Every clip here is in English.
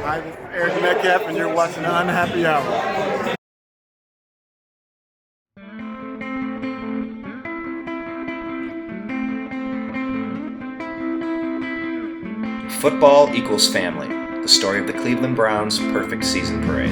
Hi, this is Eric Metcalf, and you're watching the Unhappy Hour. Football equals family. The story of the Cleveland Browns' perfect season parade.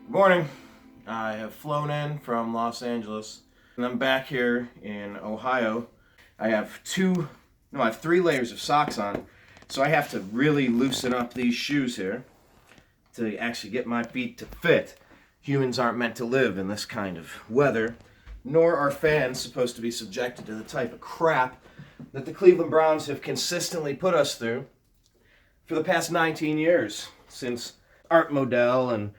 Good morning. I have flown in from Los Angeles and I'm back here in Ohio. I have 3 layers of socks on, so I have to really loosen up these shoes here to actually get my feet to fit. Humans aren't meant to live in this kind of weather, nor are fans supposed to be subjected to the type of crap that the Cleveland Browns have consistently put us through for the past 19 years, since Art Modell and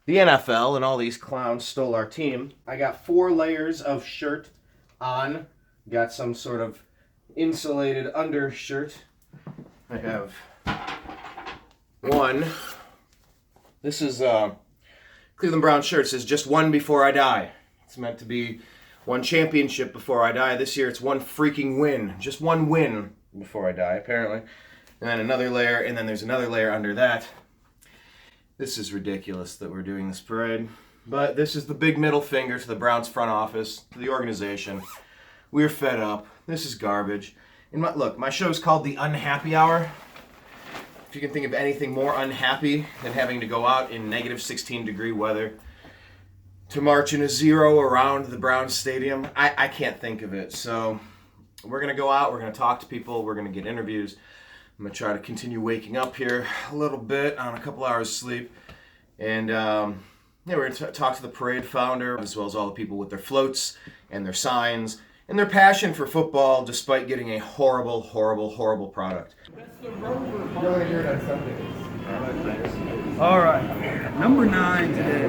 the NFL and all these clowns stole our team. I got 4 layers of shirt on. Got some sort of insulated undershirt. I have one. This is Cleveland Brown shirt. It says just one before I die. It's meant to be one championship before I die. This year it's one freaking win. Just one win before I die, apparently. And then another layer, and then there's another layer under that. This is ridiculous that we're doing this parade, but this is the big middle finger to the Browns front office, to the organization. We're fed up. This is garbage. And look, my show's called The Unhappy Hour. If you can think of anything more unhappy than having to go out in negative 16-degree weather to march in a zero around the Browns stadium, I can't think of it. So we're going to go out, we're going to talk to people, we're going to get interviews. I'm going to try to continue waking up here a little bit on a couple hours sleep. And we're going to talk to the parade founder, as well as all the people with their floats and their signs and their passion for football, despite getting a horrible, horrible, horrible product. All right, number 9 today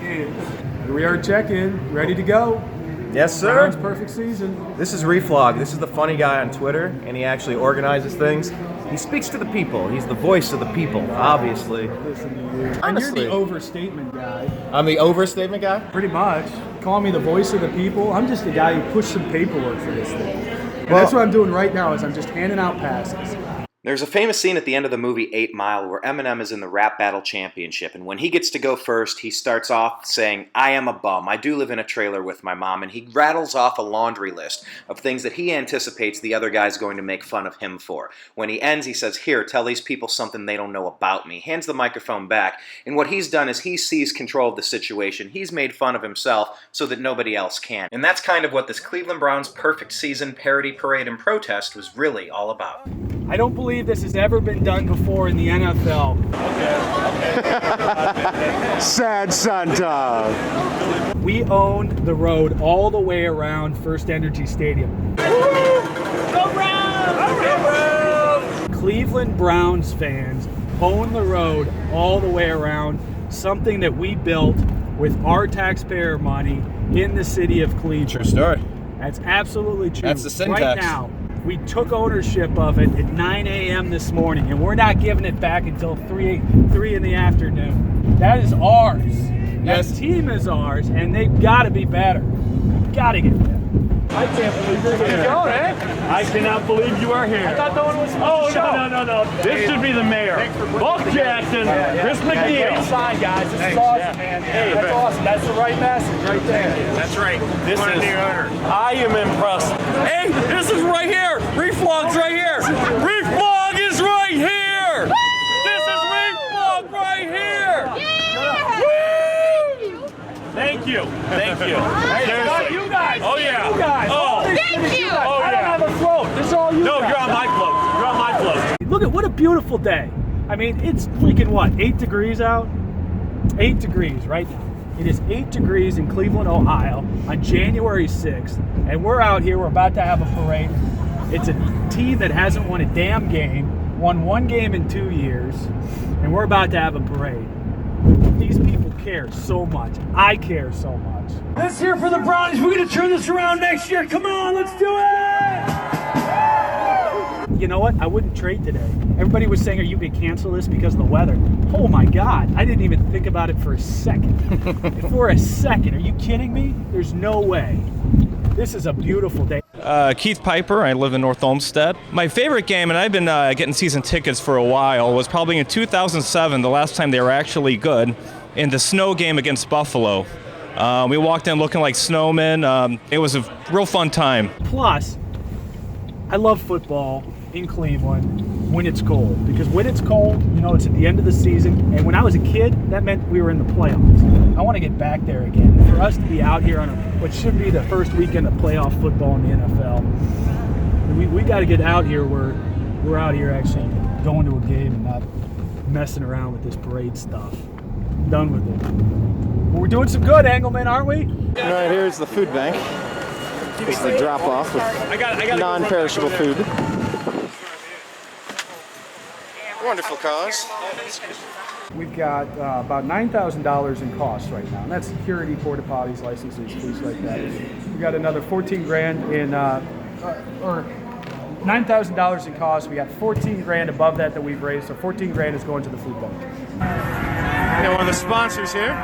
is, here we are check-in, ready to go. Yes, sir. Browns' perfect season. This is Reflog. This is the funny guy on Twitter, and he actually organizes things. He speaks to the people. He's the voice of the people, obviously. Listen to you. And Honestly. you're the overstatement guy. I'm the overstatement guy? Pretty much. Call me the voice of the people. I'm just a guy who pushed some paperwork for this thing. And that's what I'm doing right now is I'm just handing out passes. There's a famous scene at the end of the movie 8 Mile where Eminem is in the rap battle championship, and when he gets to go first, he starts off saying, "I am a bum. I do live in a trailer with my mom," and he rattles off a laundry list of things that he anticipates the other guy's going to make fun of him for. When he ends, he says, "Here, tell these people something they don't know about me." Hands the microphone back, and what he's done is he seized control of the situation. He's made fun of himself so that nobody else can. And that's kind of what this Cleveland Browns perfect season parody parade and protest was really all about. I don't believe this has ever been done before in the NFL. Sad Santa. We owned the road all the way around First Energy Stadium. Go Browns! Cleveland Browns fans own the road all the way around, something that we built with our taxpayer money in the city of Cleveland. True story. That's absolutely true. That's the syntax. Right now, we took ownership of it at 9 a.m. this morning, and we're not giving it back until 3 in the afternoon. That is ours. Yes. That team is ours, and they've got to be better. We've got to get better. I can't believe you're here. Going, eh? I cannot believe you are here. I thought no one was supposed to show. No. This should be the mayor. Buck Jackson, Chris McNeil. Great sign, guys. This is awesome, man. Hey, that's awesome. That's the right message right there. That's right. This is the owner. I am impressed. Hey, this is right here. Reef Vlog's right here. Reef Vlog is right here. This is Reef Vlog right here. Woo! Thank you. Seriously. You guys. Oh yeah. You guys. Oh. Thank you. Oh yeah. I don't have a float. This is all you. No, guys. You're on my float. You're on my float. Look at what a beautiful day. I mean, it's freaking what? 8 degrees out. 8 degrees right now. It is 8 degrees in Cleveland, Ohio on January 6th, and we're out here. We're about to have a parade. It's a team that hasn't won a damn game, won 1 game in 2 years, and we're about to have a parade. These people care so much. I care so much. Let's hear for the Brownies. We're going to turn this around next year. Come on, let's do it! You know what? I wouldn't trade today. Everybody was saying, are you going to cancel this because of the weather? Oh my God. I didn't even think about it for a second. For a second. Are you kidding me? There's no way. This is a beautiful day. Keith Piper. I live in North Olmsted. My favorite game, and I've been getting season tickets for a while, was probably in 2007, the last time they were actually good, in the snow game against Buffalo. We walked in looking like snowmen. It was a real fun time. Plus, I love football in Cleveland when it's cold, because when it's cold, you know, it's at the end of the season, and when I was a kid, that meant we were in the playoffs. I want to get back there again. And for us to be out here on what should be the first weekend of playoff football in the NFL, we got to get out here where we're out here actually going to a game and not messing around with this parade stuff. Done with it. Well, we're doing some good, Engelman, aren't we? All right, here's the food bank. This is the drop-off with non-perishable food. Wonderful cause. We've got about $9,000 in costs right now, and that's security, porta potties, licenses, things like that. We got another 14 grand in, or $9,000 in costs. We got 14 grand above that we've raised, so 14 grand is going to the food bank. Got one of the sponsors here.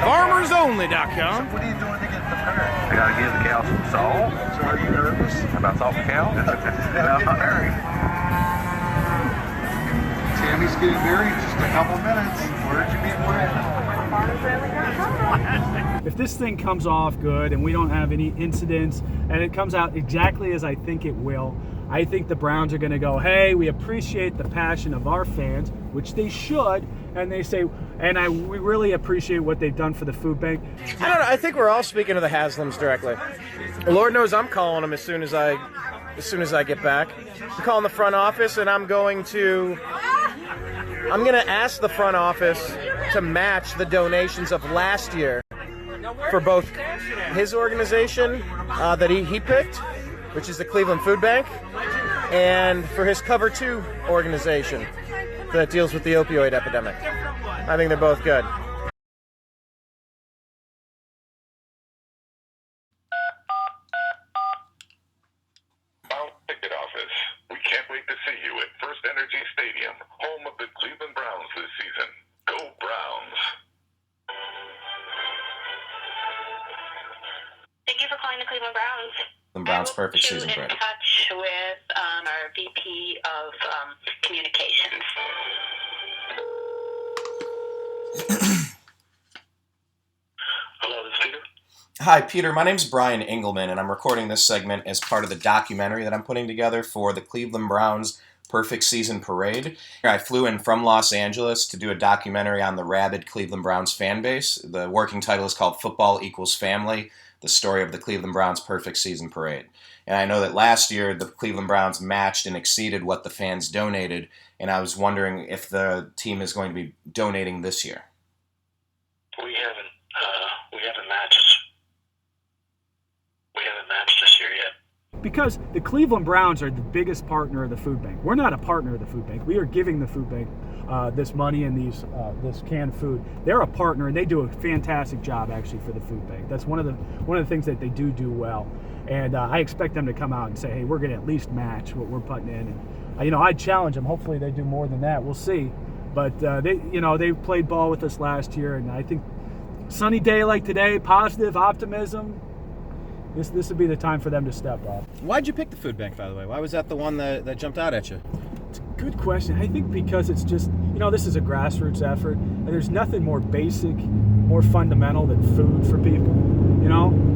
FarmersOnly.com. What are you doing to get prepared? I gotta give the cow some salt. So are you nervous about salt and cow? Get married. Tammy's getting married in just a couple minutes. Where'd you meet Brandon? If this thing comes off good and we don't have any incidents and it comes out exactly as I think it will, I think the Browns are going to go, hey, we appreciate the passion of our fans, which they should, and they say, we really appreciate what they've done for the food bank. I don't know. I think we're all speaking to the Haslams directly. Lord knows I'm calling them as soon as I get back. I'm calling the front office, and I'm going to ask the front office to match the donations of last year for both his organization that he picked, which is the Cleveland Food Bank, and for his Cover 2 organization that deals with the opioid epidemic. I think they're both good. Ticket office. We can't wait to see you at First Energy Stadium, home of the Cleveland Browns this season. Go Browns! Thank you for calling the Cleveland Browns. The Browns' perfect season parade. In touch with our VP of Communications. Hello, this is Peter. Hi, Peter. My name's Brian Engelman, and I'm recording this segment as part of the documentary that I'm putting together for the Cleveland Browns' Perfect Season Parade. I flew in from Los Angeles to do a documentary on the rabid Cleveland Browns fan base. The working title is called Football Equals Family, the story of the Cleveland Browns' Perfect Season Parade. And I know that last year the Cleveland Browns matched and exceeded what the fans donated, and I was wondering if the team is going to be donating this year. We haven't matched this year yet. Because the Cleveland Browns are the biggest partner of the food bank. We're not a partner of the food bank. We are giving the food bank this money and this canned food. They're a partner, and they do a fantastic job actually for the food bank. That's one of the things that they do well. And I expect them to come out and say, hey, we're going to at least match what we're putting in. And I'd challenge them. Hopefully they do more than that. We'll see. But they played ball with us last year, and I think sunny day like today, positive optimism, this would be the time for them to step up. Why'd you pick the food bank, by the way? Why was that the one that jumped out at you? It's a good question. I think because it's just, this is a grassroots effort, and there's nothing more basic, more fundamental than food for people.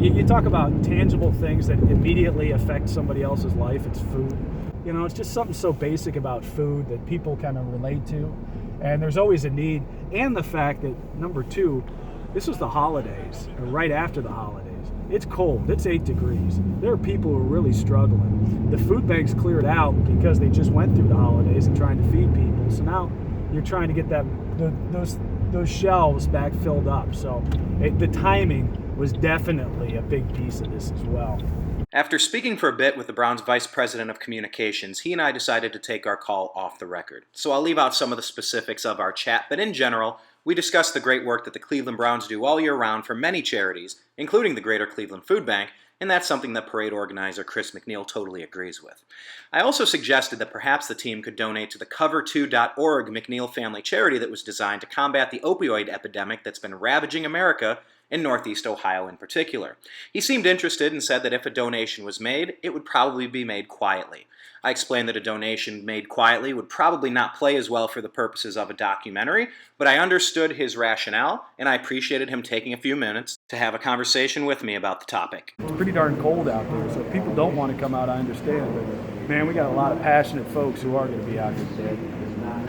You talk about tangible things that immediately affect somebody else's life, it's food. It's just something so basic about food that people kind of relate to, and there's always a need. And the fact that, number two, this was the holidays, or right after the holidays. It's cold, it's 8 degrees. There are people who are really struggling. The food bank's cleared out because they just went through the holidays and trying to feed people. So now you're trying to get those shelves back filled up. So the timing was definitely a big piece of this as well. After speaking for a bit with the Browns' Vice President of Communications, he and I decided to take our call off the record. So I'll leave out some of the specifics of our chat, but in general, we discussed the great work that the Cleveland Browns do all year round for many charities, including the Greater Cleveland Food Bank, and that's something that parade organizer Chris McNeil totally agrees with. I also suggested that perhaps the team could donate to the Cover2.org McNeil family charity that was designed to combat the opioid epidemic that's been ravaging America, in Northeast Ohio in particular. He seemed interested and said that if a donation was made, it would probably be made quietly. I explained that a donation made quietly would probably not play as well for the purposes of a documentary, but I understood his rationale, and I appreciated him taking a few minutes to have a conversation with me about the topic. It's pretty darn cold out there, so if people don't want to come out, I understand, but man, we got a lot of passionate folks who are going to be out here today.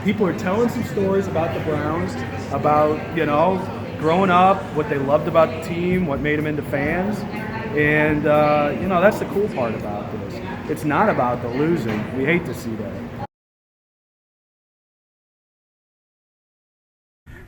People are telling some stories about the Browns, about, growing up, what they loved about the team, what made them into fans, and that's the cool part about this. It's not about the losing. We hate to see that.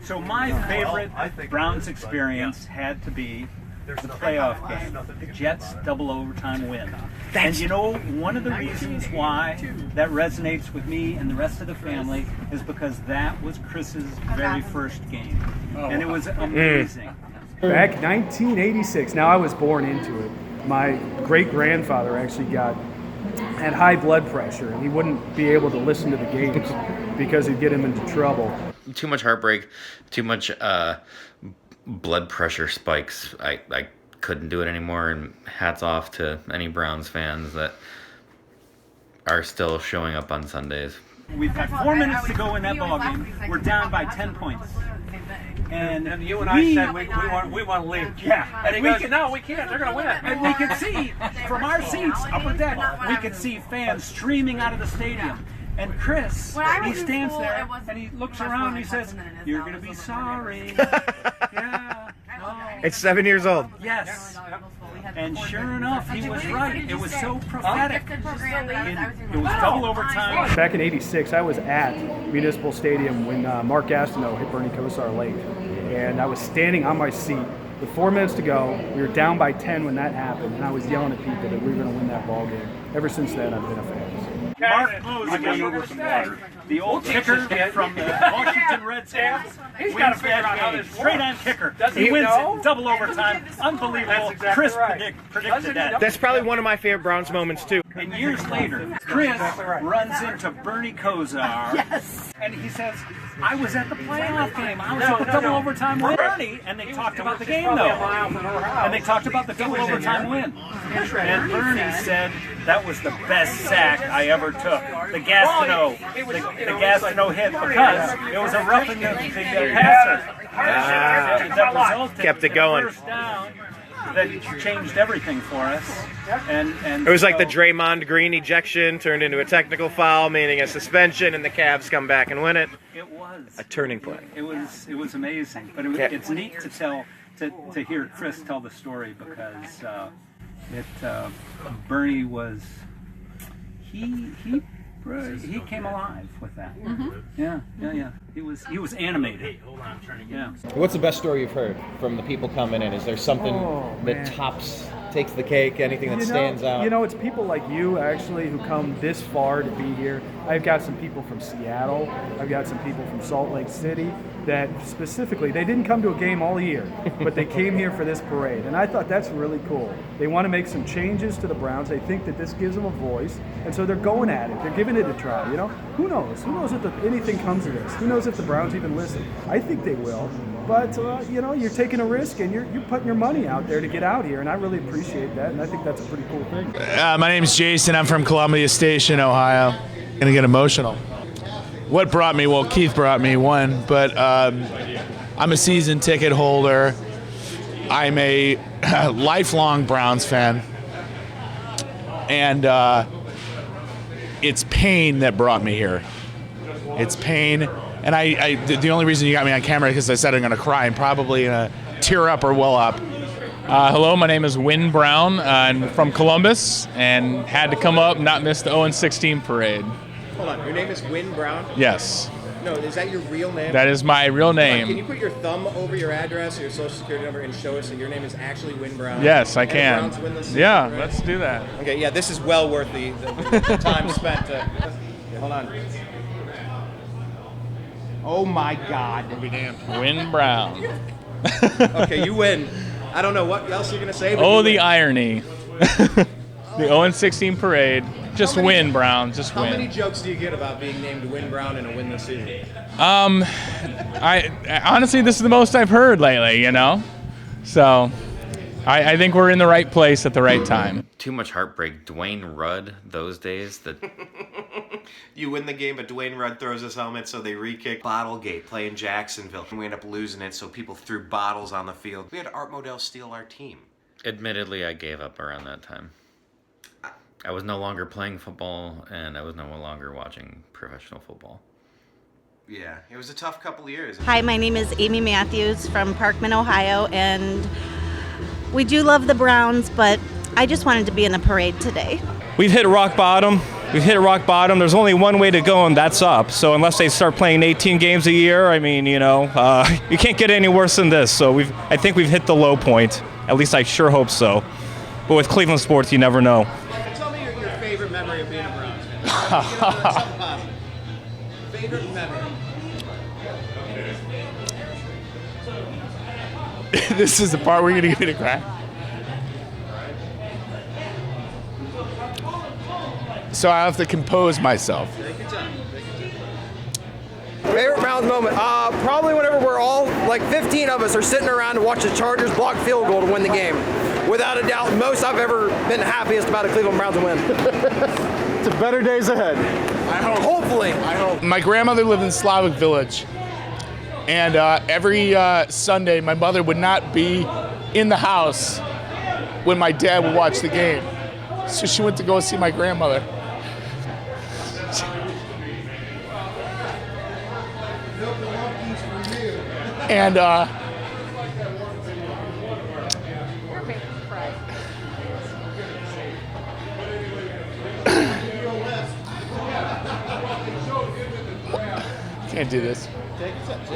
So my favorite Browns experience had to be the playoff game, the Jets double overtime win. And one of the reasons why that resonates with me and the rest of the family is because that was Chris's very first game. And it was amazing. Back 1986, now I was born into it. My great-grandfather actually had high blood pressure, and he wouldn't be able to listen to the games because it'd get him into trouble. Too much heartbreak, too much blood pressure spikes. I couldn't do it anymore, and hats off to any Browns fans that are still showing up on Sundays. We've got 4 minutes to go in that ballgame. We're down by 10 points. And you and I said we want to leave. Yeah. And we can't. They're going to win. And we could see, from our seats, upper deck, we could see fans streaming out of the stadium. And Chris, he stands there and he looks around and he says, "You're going to be sorry." Yeah. Oh. It's 7 years old. Yes. And sure enough, he was right. It was so prophetic. It was double overtime. Back in '86, I was at Municipal Stadium when Mark Gastineau hit Bernie Kosar late. And I was standing on my seat with 4 minutes to go. We were down by 10 when that happened. And I was yelling at people that we were going to win that ball game. Ever since then, I've been a fan. Mark Mosley, the old kicker from the Washington Redskins. He's got to figure out how this straight on kicker. He wins it, double overtime. Unbelievable. Exactly Chris predicted that. That's probably one of my favorite Browns moments, too. And years later, Chris runs into Bernie Kosar. Yes. And he says, "I was at the playoff game. I was at the double overtime win." Bernie, and they talked about the game, though. And they talked about the double overtime win. And Bernie said, "That was the best sack I ever took." The Gastineau hit because it was a roughing the passer. That resulted kept it going. First down that changed everything for us. And it was like the Draymond Green ejection turned into a technical foul, meaning a suspension, and the Cavs come back and win it. It was a turning point. It was amazing, but it's neat to hear Chris tell the story because Bernie was he came alive with that. Mm-hmm. Yeah. He was animated. Yeah. What's the best story you've heard from the people coming in? Is there something that tops takes the cake? Anything that stands out? You know, it's people like you actually who come this far to be here. I've got some people from Seattle. I've got some people from Salt Lake City that specifically, they didn't come to a game all year, but they came here for this parade. And I thought that's really cool. They want to make some changes to the Browns. They think that this gives them a voice. And so they're going at it. They're giving it a try. You know, who knows? Who knows if anything comes of this? Who knows if the Browns even listen? I think they will. But, you know, you're taking a risk and you're putting your money out there to get out here. And I really appreciate that. And I think that's a pretty cool thing. My name's Jason. I'm from Columbia Station, Ohio. Gonna get emotional. What brought me? Well, Keith brought me one, but I'm a season ticket holder. I'm a lifelong Browns fan. And it's pain that brought me here. It's pain. And the only reason you got me on camera is because I said I'm going to cry. I'm probably going to tear up or well up. Hello, my name is Win Brown. I'm from Columbus and had to come up, not miss the 0-16 parade. Hold on, your name is Win Brown? Yes. No, is that your real name? That is my real name. Can you put your thumb over your address or your social security number and show us that your name is actually Win Brown? Yes, I and can. the Browns win this season, Yeah, right? let's do that. Okay, yeah, this is well worth the time spent. Yeah, hold on. Oh my God. Win Brown. Okay, you win. I don't know what else you're going to say. But Oh, the irony. The 0-16 parade. Just win, Brown. Just How win. many jokes do you get about being named Win Brown and a win this season? I honestly, this is the most I've heard lately, you know? So, I think we're in the right place at the right time. Too much heartbreak. Dwayne Rudd, those days. You win the game, but Dwayne Rudd throws his helmet, so they re-kick. Bottlegate, playing Jacksonville. We end up losing it, so people threw bottles on the field. We had Art Modell steal our team. Admittedly, I gave up around that time. I was no longer playing football, and I was no longer watching professional football. Yeah, it was a tough couple of years. Hi, my name is Amy Matthews from Parkman, Ohio, and we do love the Browns, but I just wanted to be in the parade today. We've hit rock bottom. We've hit rock bottom. There's only one way to go, and that's up. So unless they start playing 18 games a year, I mean, you know, you can't get any worse than this. So I think we've hit the low point. At least I sure hope so. But with Cleveland sports, you never know. Tell me your favorite memory of being a Browns fan. Something positive. Favorite memory. This is the part where you're going to get me to cry. So I have to compose myself. Favorite Browns moment? Probably whenever we're all, like 15 of us are sitting around to watch the Chargers block field goal to win the game. Without a doubt, most I've ever been happiest about a Cleveland Browns win. It's a better days ahead. I hope. Hopefully. I hope. My grandmother lived in Slavic Village. And every Sunday, my mother would not be in the house when my dad would watch the game. So she went to go see my grandmother. And can't do this. Take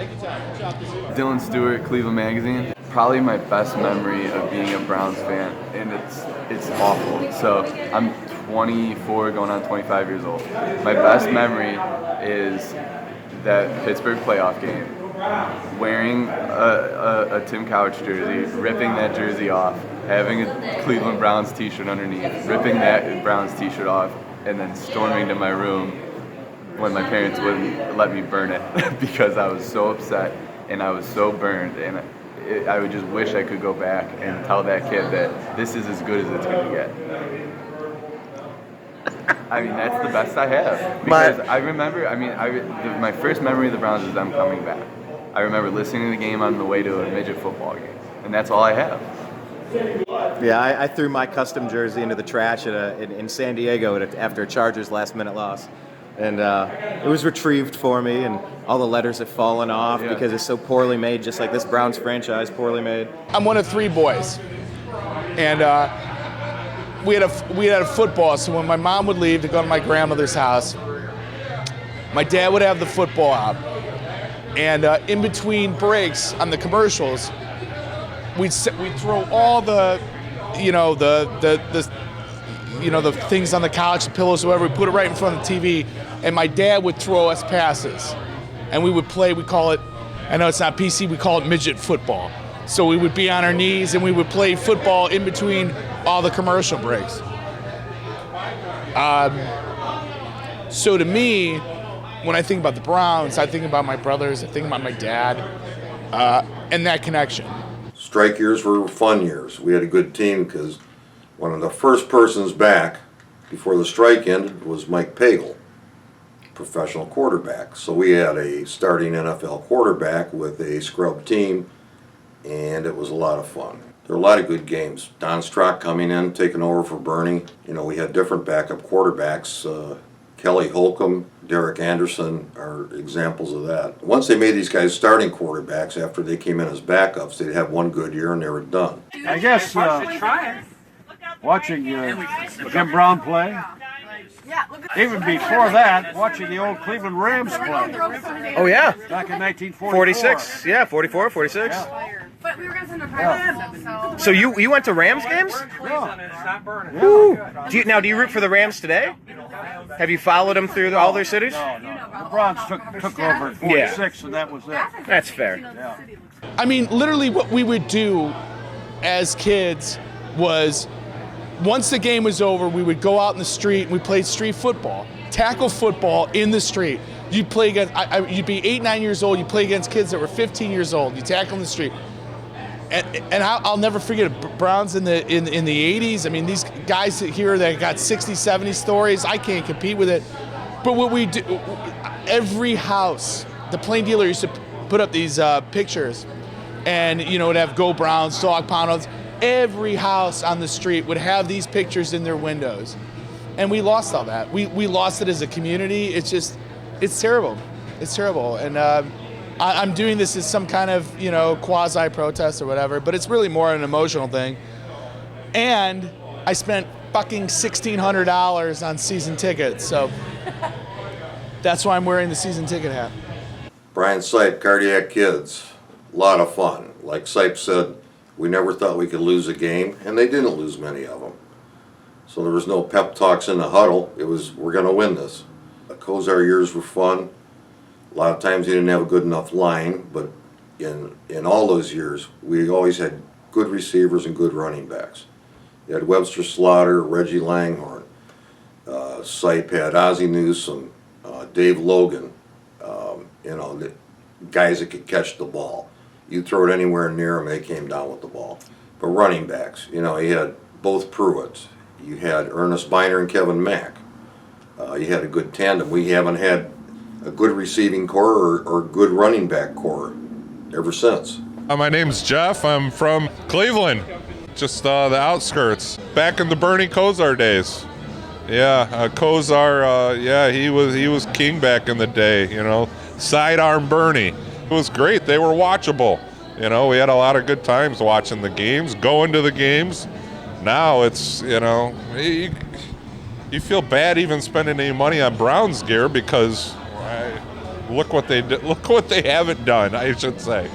your time. Chop this up. Dylan Stewart, Cleveland Magazine. Probably my best memory of being a Browns fan, and it's awful. So I'm 24, going on 25 years old. My best memory is that Pittsburgh playoff game, wearing a Tim Couch jersey, ripping that jersey off, having a Cleveland Browns t-shirt underneath, ripping that Browns t-shirt off, and then storming to my room when my parents wouldn't let me burn it because I was so upset and I was so burned, and I would just wish I could go back and tell that kid that this is as good as it's going to get. I mean, that's the best I have. Because I remember, my first memory of the Browns is them coming back. I remember listening to the game on the way to a midget football game, and that's all I have. Yeah, I threw my custom jersey into the trash in San Diego after a Chargers last-minute loss. And it was retrieved for me, and all the letters have fallen off because it's so poorly made, just like this Browns franchise, poorly made. I'm one of 3 boys, and we had a football. So when my mom would leave to go to my grandmother's house, my dad would have the football out, and in between breaks on the commercials, we'd throw all the the things on the couch, the pillows, whatever. We put it right in front of the TV, and my dad would throw us passes, and we would play. We call it, I know it's not PC, we call it midget football. So we would be on our knees and we would play football in between all the commercial breaks. So to me, when I think about the Browns, I think about my brothers, I think about my dad, and that connection. Strike years were fun years. We had a good team because one of the first persons back before the strike ended was Mike Pagel, professional quarterback. So we had a starting NFL quarterback with a scrub team, and it was a lot of fun. There were a lot of good games. Don Strock coming in, taking over for Bernie. We had different backup quarterbacks. Kelly Holcomb, Derek Anderson are examples of that. Once they made these guys starting quarterbacks, after they came in as backups, they'd have one good year and they were done. I guess watching Jim Brown play, even before that, watching the old Cleveland Rams play. Oh, yeah. Back in 1944. 46. Yeah, 44, 46. Yeah. But we were going to send a present, So you went to Rams games? Yeah. Woo. Do you root for the Rams today? Have you followed them through all their cities? No. The Browns took over at 46, and that was it. That's fair. Yeah. I mean, literally what we would do as kids was, once the game was over, we would go out in the street and we played street football, tackle football in the street. You'd play against, you'd be 8, 9 years old, you play against kids that were 15 years old, you tackle in the street. And I'll never forget Browns in the 80s. I mean, these guys here that got 60, 70 stories, I can't compete with it. But what we do, every house, the Plain Dealer used to put up these pictures, and it'd have Go Browns, Dog Pound. Every house on the street would have these pictures in their windows, and we lost all that. We lost it as a community. It's terrible. It's terrible, and I'm doing this as some kind of quasi protest or whatever, but it's really more an emotional thing. And I spent fucking $1,600 on season tickets, so that's why I'm wearing the season ticket hat. Brian Sipe, Cardiac Kids, a lot of fun. Like Sipe said, we never thought we could lose a game, and they didn't lose many of them. So there was no pep talks in the huddle. It was, we're going to win this. The Kozar years were fun. A lot of times he didn't have a good enough line, but in all those years, we always had good receivers and good running backs. You had Webster Slaughter, Reggie Langhorne. Sipe had Ozzie Newsome, Dave Logan, the guys that could catch the ball. You throw it anywhere near them, they came down with the ball. But running backs, you had both Pruitts. You had Ernest Biner and Kevin Mack. You had a good tandem. We haven't had a good receiving core or good running back core ever since. My name's Jeff. I'm from Cleveland, just the outskirts. Back in the Bernie Kosar days. Yeah, Kosar, he was king back in the day, sidearm Bernie. It was great. They were watchable. We had a lot of good times watching the games, going to the games. Now it's, you feel bad even spending any money on Browns gear because look what they did. Look what they haven't done, I should say.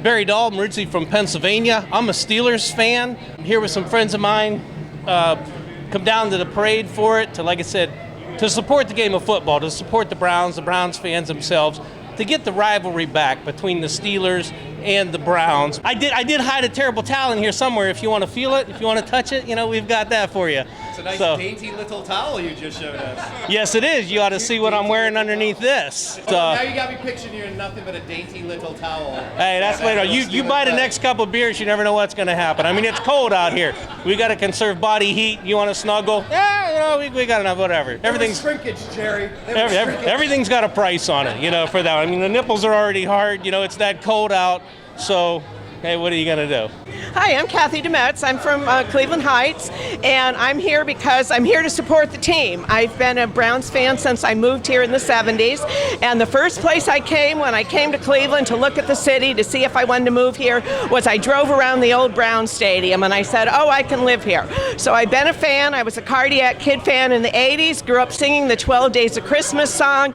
Barry Dahl, I'm originally from Pennsylvania. I'm a Steelers fan. I'm here with some friends of mine. Come down to the parade for it, like I said, to support the game of football, to support the Browns fans themselves, to get the rivalry back between the Steelers and the Browns. I did hide a terrible towel in here somewhere. If you want to feel it, if you want to touch it, we've got that for you. It's a nice dainty little towel you just showed us. Yes, it is. You ought to see what I'm wearing underneath this. Now you got me picturing you in nothing but a dainty little towel. Hey, that's later. You buy the next couple beers, you never know what's going to happen. I mean, it's cold out here. We got to conserve body heat. You want to snuggle? Yeah, we got enough. Whatever. Everything's shrinkage, Jerry. Everything's got a price on it, for that. I mean, the nipples are already hard. It's that cold out. So, hey, what are you going to do? Hi, I'm Kathy Demetz. I'm from Cleveland Heights, and I'm here because I'm here to support the team. I've been a Browns fan since I moved here in the 70s, and the first place I came when I came to Cleveland to look at the city to see if I wanted to move here was I drove around the old Browns Stadium, and I said, oh, I can live here. So I've been a fan. I was a Cardiac Kid fan in the 80s, grew up singing the 12 Days of Christmas song.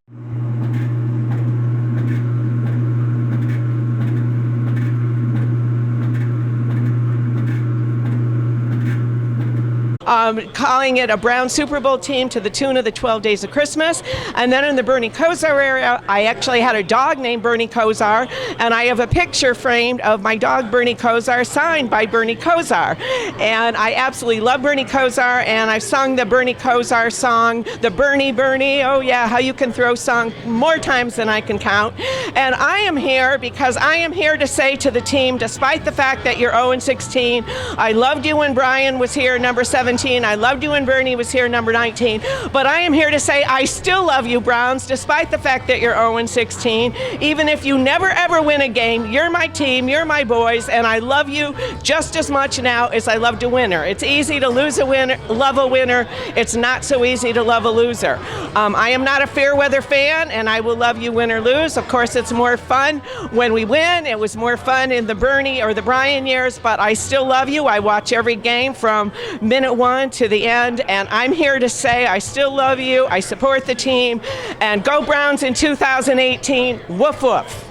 calling it a Brown Super Bowl team to the tune of the 12 Days of Christmas. And then in the Bernie Kosar area, I actually had a dog named Bernie Kosar, and I have a picture framed of my dog Bernie Kosar signed by Bernie Kosar. And I absolutely love Bernie Kosar, and I've sung the Bernie Kosar song, the Bernie, Bernie, oh yeah, how you can throw song more times than I can count. And I am here because I am here to say to the team, despite the fact that you're 0-16, I loved you when Brian was here, number 17. I loved you when Bernie was here, number 19. But I am here to say I still love you, Browns, despite the fact that you're 0-16. Even if you never ever win a game, you're my team, you're my boys, and I love you just as much now as I loved a winner. It's easy to lose a winner, love a winner. It's not so easy to love a loser. I am not a fair weather fan, and I will love you win or lose. Of course, it's more fun when we win. It was more fun in the Bernie or the Brian years, but I still love you. I watch every game from minute one to the end, and I'm here to say I still love you. I support the team, and go Browns in 2018. Woof woof.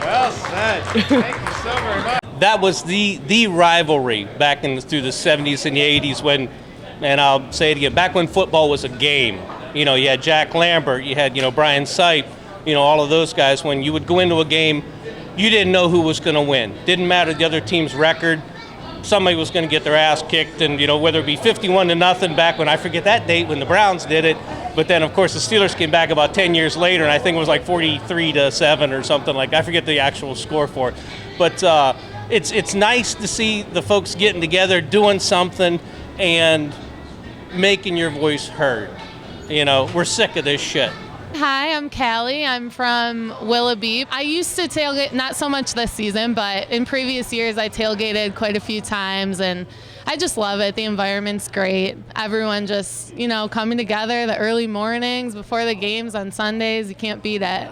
Well said. Thank you so very much. That was the rivalry back through the 70s and the 80s when, and I'll say it again, back when football was a game. You know, you had Jack Lambert, you had, Brian Sipe, all of those guys. When you would go into a game, you didn't know who was going to win. Didn't matter the other team's record. Somebody was going to get their ass kicked, and, whether it be 51-0 back when, I forget that date when the Browns did it, but then, of course, the Steelers came back about 10 years later, and I think it was like 43-7 or something like that. I forget the actual score for it. But it's nice to see the folks getting together, doing something, and making your voice heard. We're sick of this shit. Hi, I'm Callie. I'm from Willoughby. I used to tailgate, not so much this season, but in previous years I tailgated quite a few times, and I just love it. The environment's great. Everyone just, coming together the early mornings before the games on Sundays. You can't beat it.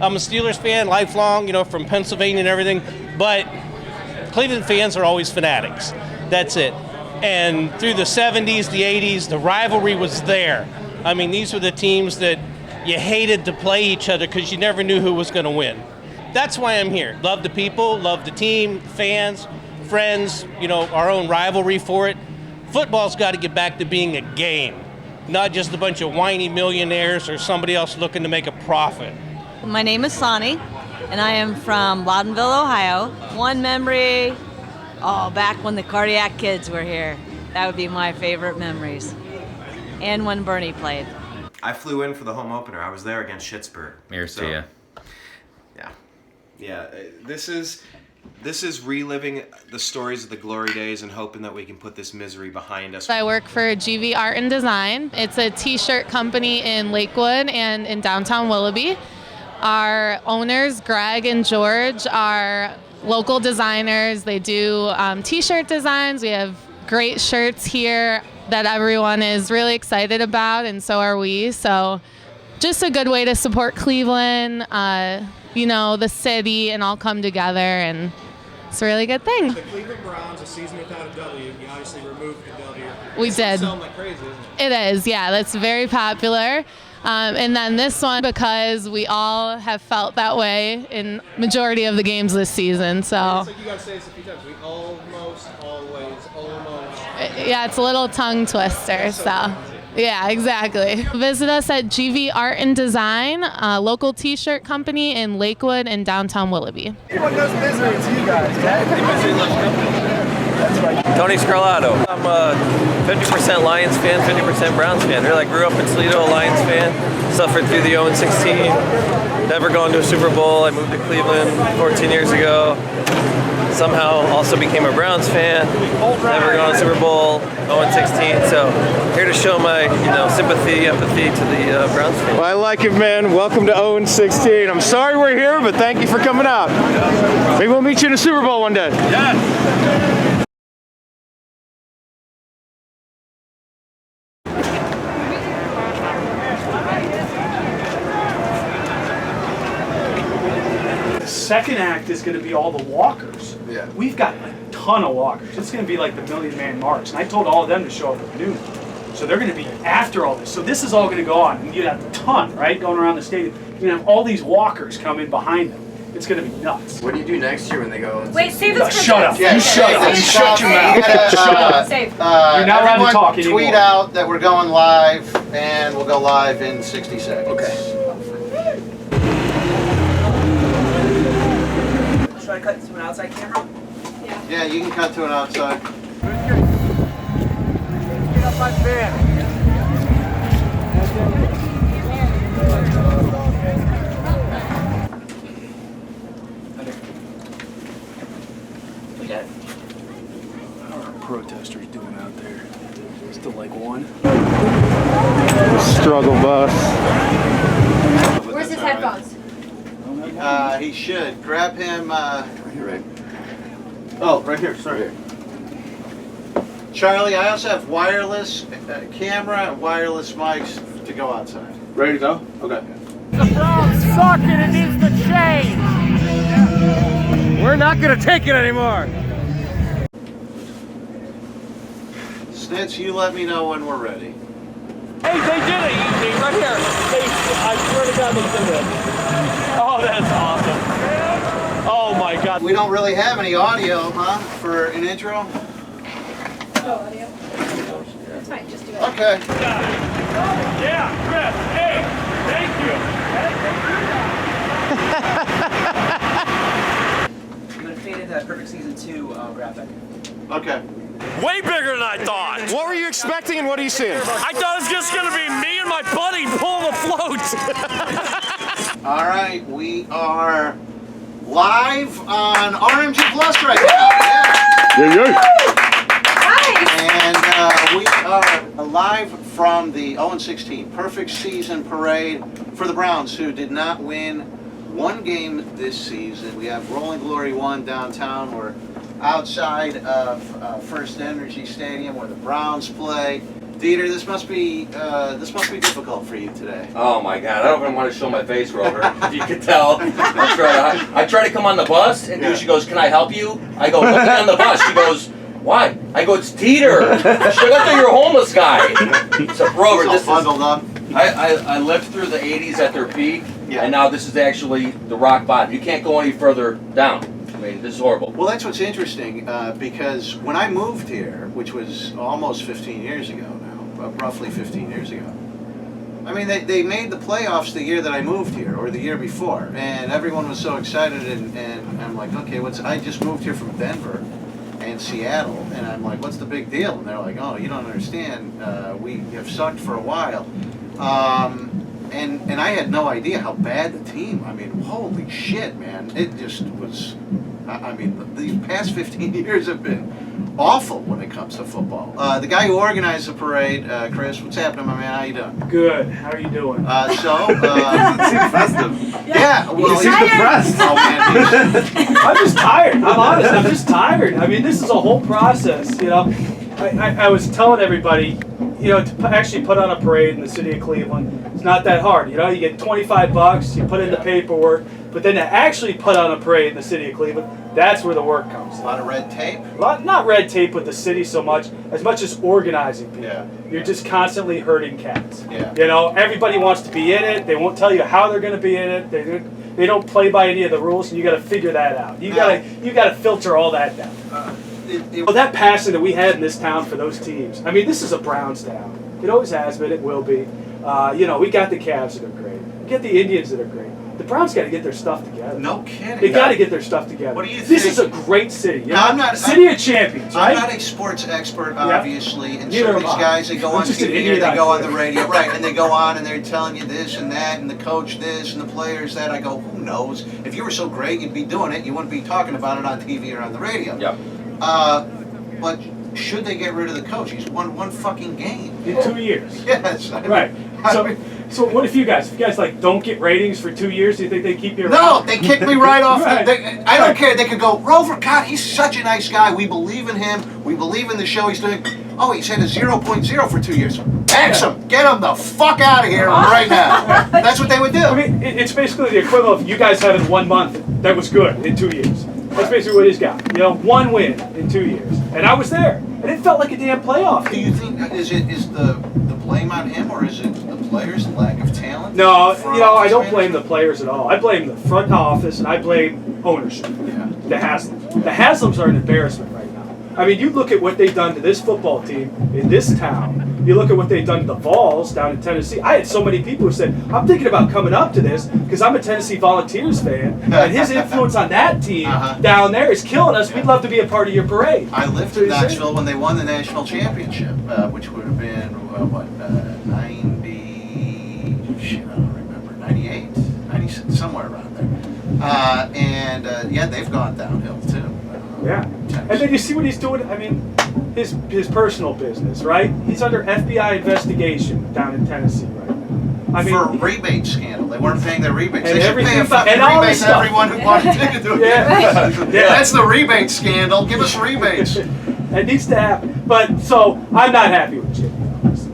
I'm a Steelers fan, lifelong, from Pennsylvania and everything, but Cleveland fans are always fanatics. That's it. And through the 70s, the 80s, the rivalry was there. I mean, these were the teams that you hated to play each other because you never knew who was going to win. That's why I'm here. Love the people, love the team, fans, friends, our own rivalry for it. Football's got to get back to being a game, not just a bunch of whiny millionaires or somebody else looking to make a profit. My name is Sonny, and I am from Loudonville, Ohio. One memory, back when the Cardiac Kids were here. That would be my favorite memories. And when Bernie played. I flew in for the home opener. I was there against Schittsburg. Here's to you. Yeah. This is reliving the stories of the glory days and hoping that we can put this misery behind us. I work for GV Art and Design. It's a t-shirt company in Lakewood and in downtown Willoughby. Our owners, Greg and George, are local designers. They do t-shirt designs. We have great shirts here that everyone is really excited about, and so are we. So just a good way to support Cleveland, the city, and all come together, and it's a really good thing. The Cleveland Browns, a season without a W, you obviously removed the W. We did. It's selling like crazy, isn't it? It is, yeah. That's very popular. And then this one, because we all have felt that way in majority of the games this season. So it's like you got to say this a few times. We almost, always, almost. Yeah, it's a little tongue twister. So yeah, exactly. Visit us at GV Art and Design, a local t-shirt company in Lakewood and downtown Willoughby. Everyone knows misery to you guys, right? That's right. Tony Scarlato. I'm a 50% Lions fan, 50% Browns fan. Really, I grew up in Toledo, a Lions fan. Suffered through the 0-16. Never gone to a Super Bowl. I moved to Cleveland 14 years ago. Somehow also became a Browns fan. Never gone to a Super Bowl, 0-16. So here to show my sympathy, empathy to the Browns fans. Well, I like it, man. Welcome to 0-16. I'm sorry we're here, but thank you for coming out. Maybe we'll meet you in a Super Bowl one day. Yes. Second act is going to be all the walkers. Yeah. We've got a ton of walkers. It's going to be like the Million Man March. And I told all of them to show up at noon. So they're going to be after all this. So this is all going to go on. And you have a ton, right, going around the stadium. You're going to have all these walkers come in behind them. It's going to be nuts. What do you do next year when they go? Wait, save this for Shut up. Yeah, You shut up. You shut your mouth. Shut up. Save. You're not allowed to talk anymore. Tweet out that we're going live, and we'll go live in 60 seconds. Okay. Should I cut to an outside camera? Yeah, you can cut to an outside. Get up my fan. How are protesters doing out there? Still like one? Struggle bus. Where's his headphones? He should. Grab him. You're right. Oh, right here. Sorry. Charlie, I also have wireless camera and wireless mics to go outside. Ready to go? Okay. The Browns suck and it needs to change. We're not going to take it anymore. Snitz, you let me know when we're ready. Hey, they did it, Easy, right here. I swear to God they did it. Oh, that's awesome. Oh my God. We don't really have any audio, huh, for an intro? No audio. That's fine, just do it. Okay. Yeah, Chris, hey, thank you. I'm going to fade into that Perfect Season 2 graphic. Okay. Way bigger than I thought. What were you expecting and what are you seeing? I thought it was just going to be me and my buddy pulling a float. All right, we are live on RMG Plus right now. Yeah. And we are live from the 0-16 Perfect Season Parade for the Browns, who did not win one game this season. We have Rolling Glory 1 downtown. We're outside of First Energy Stadium where the Browns play. Dieter, this must be difficult for you today. Oh my God! I don't even want to show my face, Rover. If you could tell, I try to come on the bus, and she goes, "Can I help you?" I go, "Let me on the bus." She goes, "Why?" I go, "It's Dieter." She goes, "I thought you were a homeless guy." So Rover, this is bundled up. I lived through the '80s at their peak, and now this is actually the rock bottom. You can't go any further down. I mean, this is horrible. Well, that's what's interesting because when I moved here, which was almost 15 years ago now, roughly 15 years ago, I mean, they made the playoffs the year that I moved here, or the year before, and everyone was so excited, and I'm like, okay, I just moved here from Denver and Seattle, and I'm like, what's the big deal? And they're like, oh, you don't understand, we have sucked for a while. And I had no idea how bad the team, I mean, holy shit, man. It just was, I mean, these past 15 years have been awful when it comes to football. The guy who organized the parade, Chris, what's happening, my man? How you doing? Good. How are you doing? Seems festive. Yeah, well, he's depressed. Oh, man, I'm just tired. I'm honest. I'm just tired. I mean, this is a whole process, you know. I was telling everybody, you know, to actually put on a parade in the city of Cleveland, it's not that hard. You know, you get $25, you put in the paperwork, but then to actually put on a parade in the city of Cleveland, that's where the work comes. A lot of red tape? Not red tape with the city so much as organizing people. Yeah. You're just constantly herding cats. Yeah. You know, everybody wants to be in it. They won't tell you how they're going to be in it. They don't play by any of the rules, and you got to figure that out. You got to filter all that down. That passion that we had in this town for those teams. I mean, this is a Browns town. It always has been. It will be. You know, we got the Cavs that are great. We got the Indians that are great. The Browns got to get their stuff together. No kidding. They got to get their stuff together. What do you think? This is a great city. You know? I'm not City of champions, right? I'm not a sports expert, obviously, and Neither some of am these I. guys, they go I'm on just an TV or idiot they go out on the there. radio, right, and they go on and they're telling you this and that, and the coach this and the players that. I go, who knows? If you were so great, you'd be doing it. You wouldn't be talking about it on TV or on the radio. Yep. But should they get rid of the coach? He's won one fucking game. In 2 years. Yes. Right. So what if you guys like don't get ratings for 2 years? Do you think they keep you around? No, they kicked me right off. Right. I don't care. They could go, Rover, God, he's such a nice guy. We believe in him. We believe in the show he's doing. Oh, he's had a 0.0 for 2 years. Axe him. Get him the fuck out of here right now. That's what they would do. I mean, it's basically the equivalent of you guys having 1 month that was good in 2 years. That's basically what he's got. You know, 1 win in 2 years. And I was there. And it felt like a damn playoff. Do you think, is the blame on him or is it the players, lack of talent? No, I don't blame the players at all. I blame the front office and I blame ownership. Yeah. The Haslams. The Haslams are an embarrassment right now. I mean, you look at what they've done to this football team in this town. You look at what they've done to the Vols down in Tennessee. I had so many people who said, I'm thinking about coming up to this because I'm a Tennessee Volunteers fan, and his influence on that team down there is killing us. We'd love to be a part of your parade. I lived in Knoxville when they won the national championship, which would have been, 98, 96, somewhere around there. Yeah, they've gone downhill too. Yeah. And then you see what he's doing. I mean, his personal business, right? He's under FBI investigation down in Tennessee right now. I mean, for a rebate scandal. They weren't paying their rebates. And They should pay a fucking rebate to everyone who wanted to do it. Yeah. That's the rebate scandal. Give us rebates. It needs to happen. But so I'm not happy with Jimmy,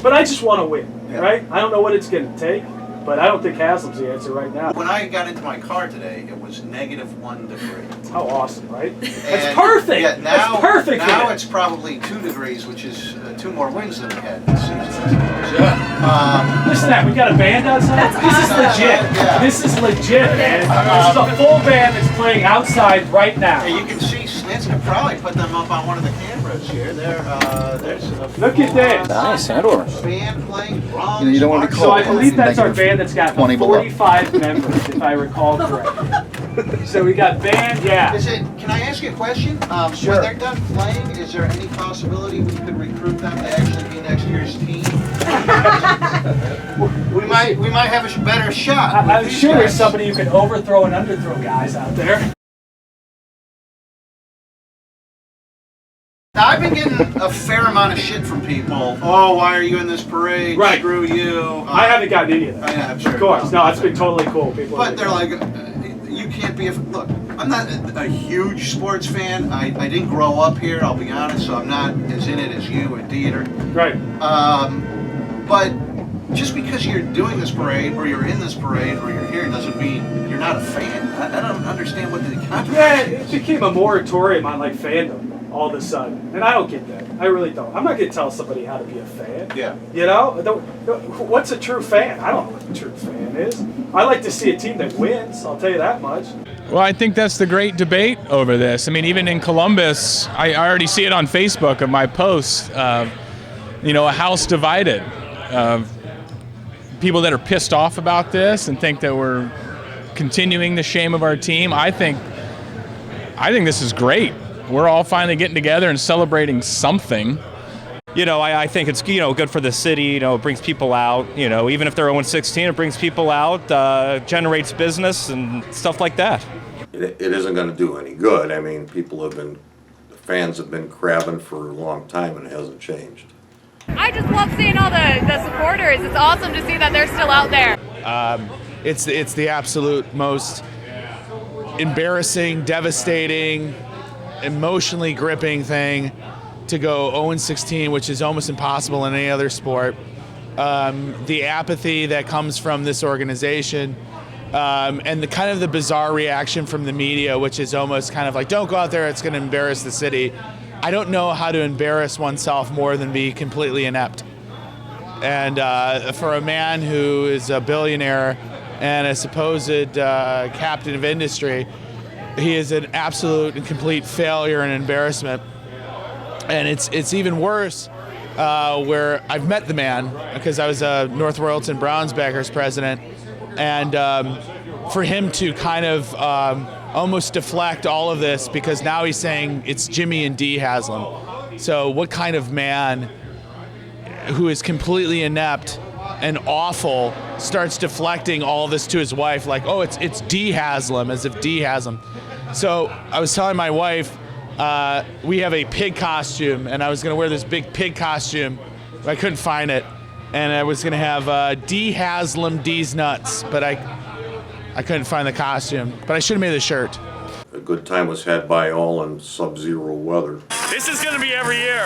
but I just want to win, right? I don't know what it's going to take, but I don't think Haslam's the answer right now. When I got into my car today, it was -1 degree. How awesome, right? And That's perfect. Yeah, now, That's perfect. Now it's probably 2 degrees, which is 2 more wins than we had this season. Listen to that. We got a band outside. This is legit. Yeah. This is legit, man. This is a full band that's playing outside right now. Yeah, you can see Slits could probably put them up on one of the cameras here. There's a Look at this. Nice, Sandor. Band playing drums. You don't want to be So called. I believe that's our band that's got 20 below. 45 members, if I recall correctly. So we got band, yeah. Can I ask you a question? Sure. When they're done playing, is there any possibility we could recruit them to actually be next year's team? we might have a better shot. I'm sure there's somebody who can overthrow and underthrow guys out there. Now, I've been getting a fair amount of shit from people. Oh, why are you in this parade? Right. Screw you. I haven't gotten any of that. Yeah, I'm sure. Of course. No, it's been totally cool. People. But they're like, you can't be a... Look, I'm not a huge sports fan. I didn't grow up here, I'll be honest, so I'm not as in it as you and Dieter. Right. But just because you're doing this parade, or you're in this parade, or you're here, doesn't mean you're not a fan. I don't understand what the controversy Yeah, is. it became a moratorium on like fandom all of a sudden, and I don't get that. I really don't. I'm not going to tell somebody how to be a fan. Yeah. You know, what's a true fan? I don't know what a true fan is. I like to see a team that wins. I'll tell you that much. Well, I think that's the great debate over this. I mean, even in Columbus, I already see it on Facebook of my posts. A house divided. People that are pissed off about this and think that we're continuing the shame of our team. I think this is great. We're all finally getting together and celebrating something. I think it's, good for the city. It brings people out. Even if they're 0-16, it brings people out, generates business and stuff like that. It isn't going to do any good. I mean, fans have been crabbing for a long time and it hasn't changed. I just love seeing all the supporters. It's awesome to see that they're still out there. It's the absolute most embarrassing, devastating, emotionally gripping thing to go 0-16, which is almost impossible in any other sport. The apathy that comes from this organization, and the bizarre reaction from the media, which is almost kind of like, don't go out there, it's going to embarrass the city. I don't know how to embarrass oneself more than be completely inept. And for a man who is a billionaire and a supposed captain of industry, he is an absolute and complete failure and embarrassment. And it's even worse where I've met the man because I was a North Royalton Browns backers president, and for him to kind of almost deflect all of this because now he's saying it's Jimmy and Dee Haslam. So what kind of man who is completely inept and awful starts deflecting all of this to his wife like, oh, it's Dee Haslam, as if Dee has him. So I was telling my wife, we have a pig costume, and I was going to wear this big pig costume, but I couldn't find it. And I was going to have Dee Haslam, Dee's nuts, but I couldn't find the costume. But I should have made the shirt. A good time was had by all in sub-zero weather. This is going to be every year.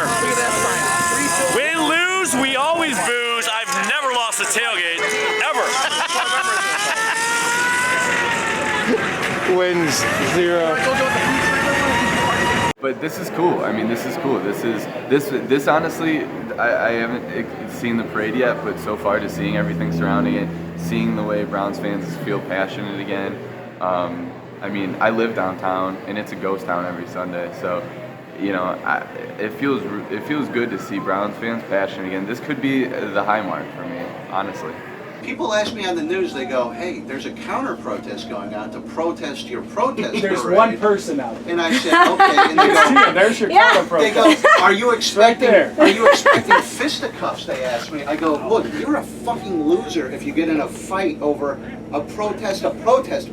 Win, lose, we always booze. I've never lost a tailgate, ever. Wins 0. But this is cool. I mean, this is cool. This honestly, I haven't seen the parade yet, but so far just seeing everything surrounding it, seeing the way Browns fans feel passionate again. I mean, I live downtown, and it's a ghost town every Sunday. So, you know, it feels good to see Browns fans passionate again. This could be the high mark for me, honestly. People ask me on the news, they go, hey, there's a counter-protest going on to protest your protest There's parade. one person out there. And I said, okay. And they go, there's your they counter-protest. go, are you expecting Right there. Are you expecting fisticuffs? They asked me. I go, look, you're a fucking loser if you get in a fight over a protest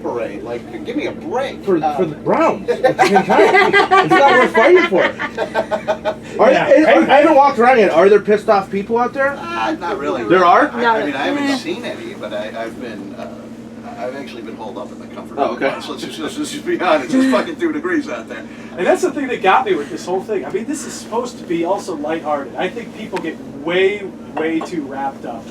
parade. Like, give me a break. For the Browns at the same time. It's not worth fighting for. I haven't walked around yet. Are there pissed off people out there? Not really. There are? I mean, I haven't seen any, but I've actually been holed up in the comfort of the house. Let's just be honest. It's fucking 2 degrees out there. And that's the thing that got me with this whole thing. I mean, this is supposed to be also lighthearted. I think people get way too wrapped up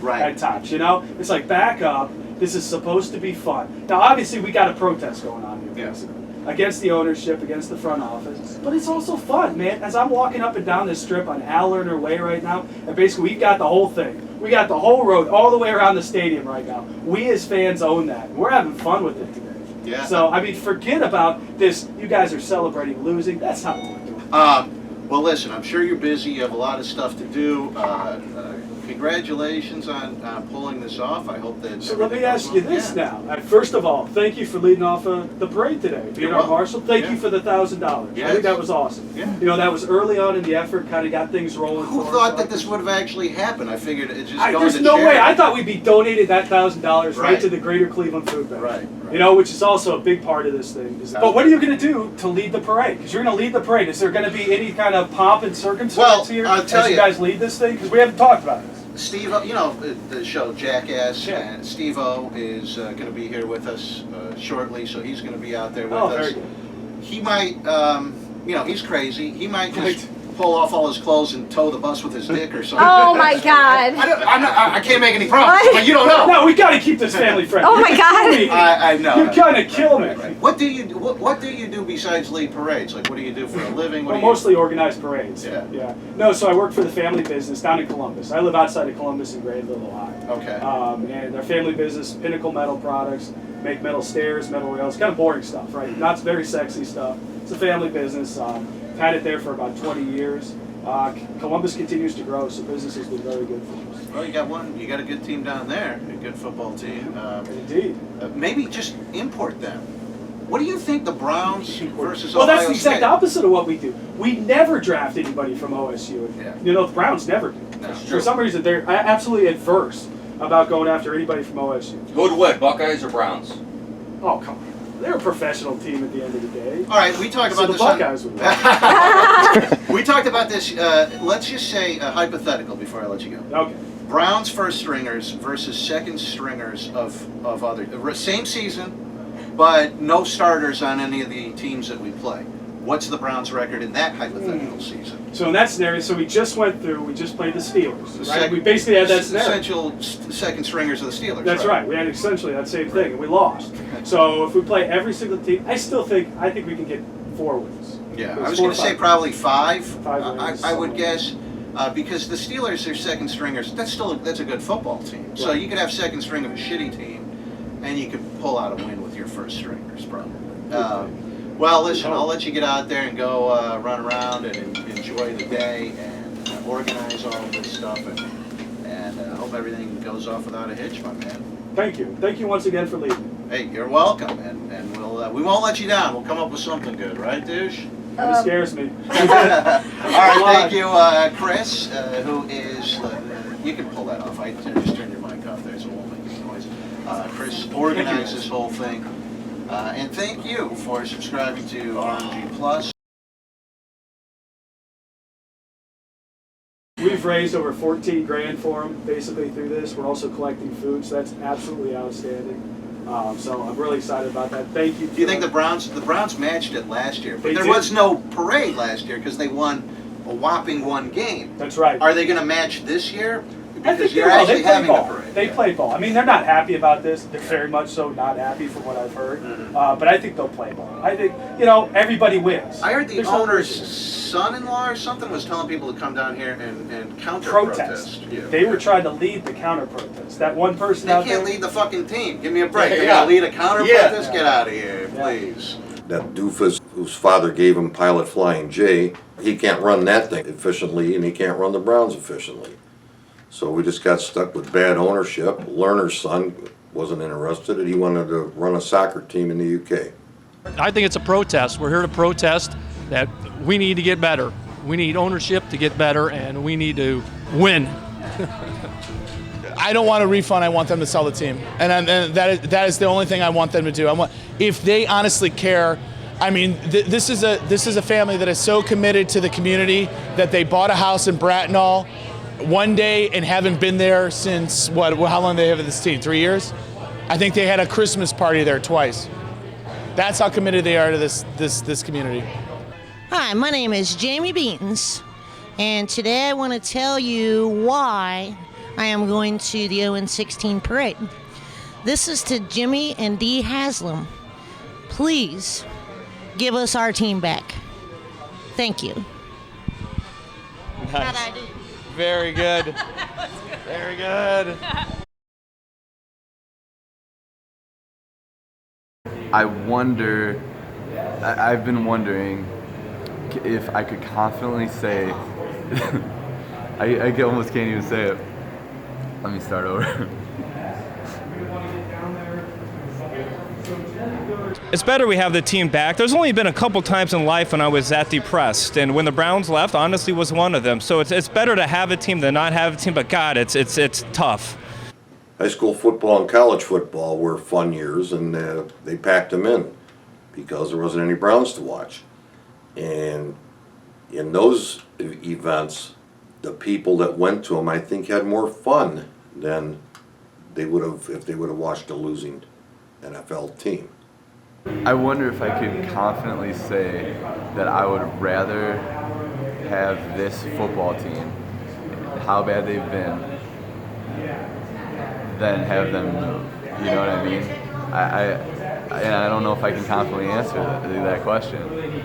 at times, you know? It's like, back up. This is supposed to be fun. Now, obviously, we got a protest going on here, basically. Against the ownership, against the front office. But it's also fun, man. As I'm walking up and down this strip on Al Lerner Way right now, and basically we've got the whole thing. We got the whole road all the way around the stadium right now. We as fans own that. We're having fun with it today. Yeah. So, I mean, forget about this. You guys are celebrating losing. That's not what we're doing. Well, listen, I'm sure you're busy. You have a lot of stuff to do. Congratulations on pulling this off. I hope that. So let me ask you this now. First of all, thank you for leading off the parade today. Being our marshal, thank you for the $1,000. I think that was awesome. Yeah. You know, that was early on in the effort, kind of got things rolling. Who thought that this would have actually happened? I figured it just going There's to no charity. way. I thought we'd be donating that $1,000 right Right. to the Greater Cleveland Food Bank. Right. You know, which is also a big part of this thing. But what are you going to do to lead the parade? Because you're going to lead the parade. Is there going to be any kind of pomp and circumstance here I'll tell as you you. guys lead this thing? Because we haven't talked about this. Steve, you know the show Jackass, and Steve-O is going to be here with us shortly, so he's going to be out there with us. Very good. He might, you know, he's crazy. He might just pull off all his clothes and tow the bus with his dick or something. Oh my God! I can't make any promises, but you don't know. No, we got to keep this family friendly. Oh my God! I know. You're gonna kill me. What do you do besides lead parades? Like, what do you do for a living? What Well, do you mostly organized parades. Yeah. No, so I work for the family business down in Columbus. I live outside of Columbus in Greenville, Ohio. Okay. And our family business, Pinnacle Metal Products, make metal stairs, metal rails, kind of boring stuff, right? Not very sexy stuff. It's a family business. Had it there for about 20 years. Columbus continues to grow, so business has been very good for us. Well, you got a good team down there, a good football team. Indeed. Maybe just import them. What do you think the Browns versus Well, Ohio that's the exact State? opposite of what we do. We never draft anybody from OSU. You know, the Browns never do. For some reason, they're absolutely adverse about going after anybody from OSU. Who'd win, Buckeyes or Browns? Oh, come on. They're a professional team at the end of the day. All right, we talked about the this. Buckeyes would win. We talked about this. Let's just say a hypothetical before I let you go. Okay. Browns first stringers versus second stringers of other same season, but no starters on any of the teams that we play. What's the Browns' record in that hypothetical season? So in that scenario, we just played the Steelers, right? We basically had that scenario. Essential second stringers of the Steelers. That's right. We had essentially that same thing, and we lost. So if we play every single team, I think we can get 4 wins. Yeah, It's I was 4 going or to say 5. probably 5. 5 wins, I would guess. Because the Steelers, their second stringers, that's a good football team. So you could have second string of a shitty team, and you could pull out a win with your first stringers, probably. Well, listen, I'll let you get out there and go run around and enjoy the day and organize all of this stuff, and I hope everything goes off without a hitch, my man. Thank you. Thank you once again for leading. Hey, you're welcome, and we won't let you down. We'll come up with something good, right, douche? It scares me. All right, thank you, Chris, who is, you can pull that off. I just turned your mic off there so it won't make any noise. Chris organized this whole thing. And thank you for subscribing to RMG Plus. We've raised over 14 grand for them, basically through this. We're also collecting food, so that's absolutely outstanding. So I'm really excited about that. Thank you. Do you think the Browns matched it last year? But there was no parade last year because they won a whopping 1 game. That's right. Are they going to match this year? because you're actually having a parade. They play ball. I mean, they're not happy about this. They're very much so not happy from what I've heard. But I think they'll play ball. I think, everybody wins. I heard the owner's son-in-law or something was telling people to come down here and counter-protest. Yeah. They were trying to lead the counter-protest. That one person out there. They can't lead the fucking team. Give me a break. They gotta lead a counter-protest? Get out of here, please. That doofus whose father gave him Pilot Flying J, he can't run that thing efficiently, and he can't run the Browns efficiently. So we just got stuck with bad ownership. Lerner's son wasn't interested, and he wanted to run a soccer team in the UK. I think it's a protest. We're here to protest that we need to get better. We need ownership to get better, and we need to win. I don't want a refund. I want them to sell the team, and that is the only thing I want them to do. If they honestly care. I mean, this is a family that is so committed to the community that they bought a house in Bracknell one day and haven't been there since how long do they have this team? 3 years? I think they had a Christmas party there twice. That's how committed they are to this community. Hi, my name is Jamie Beatons, and today I want to tell you why I am going to the 0-16 parade. This is to Jimmy and Dee Haslam. Please give us our team back. Thank you. Nice. How'd I do? Very good. Very good. I've been wondering if I could confidently say, I almost can't even say it. Let me start over. It's better we have the team back. There's only been a couple times in life when I was that depressed, and when the Browns left, honestly, was one of them. So it's better to have a team than not have a team. But God, it's tough. High school football and college football were fun years, and they packed them in because there wasn't any Browns to watch. And in those events, the people that went to them, I think, had more fun than they would have if they would have watched a losing NFL team. I wonder if I could confidently say that I would rather have this football team, how bad they've been, than have them move. You know what I mean? I don't know if I can confidently answer that question.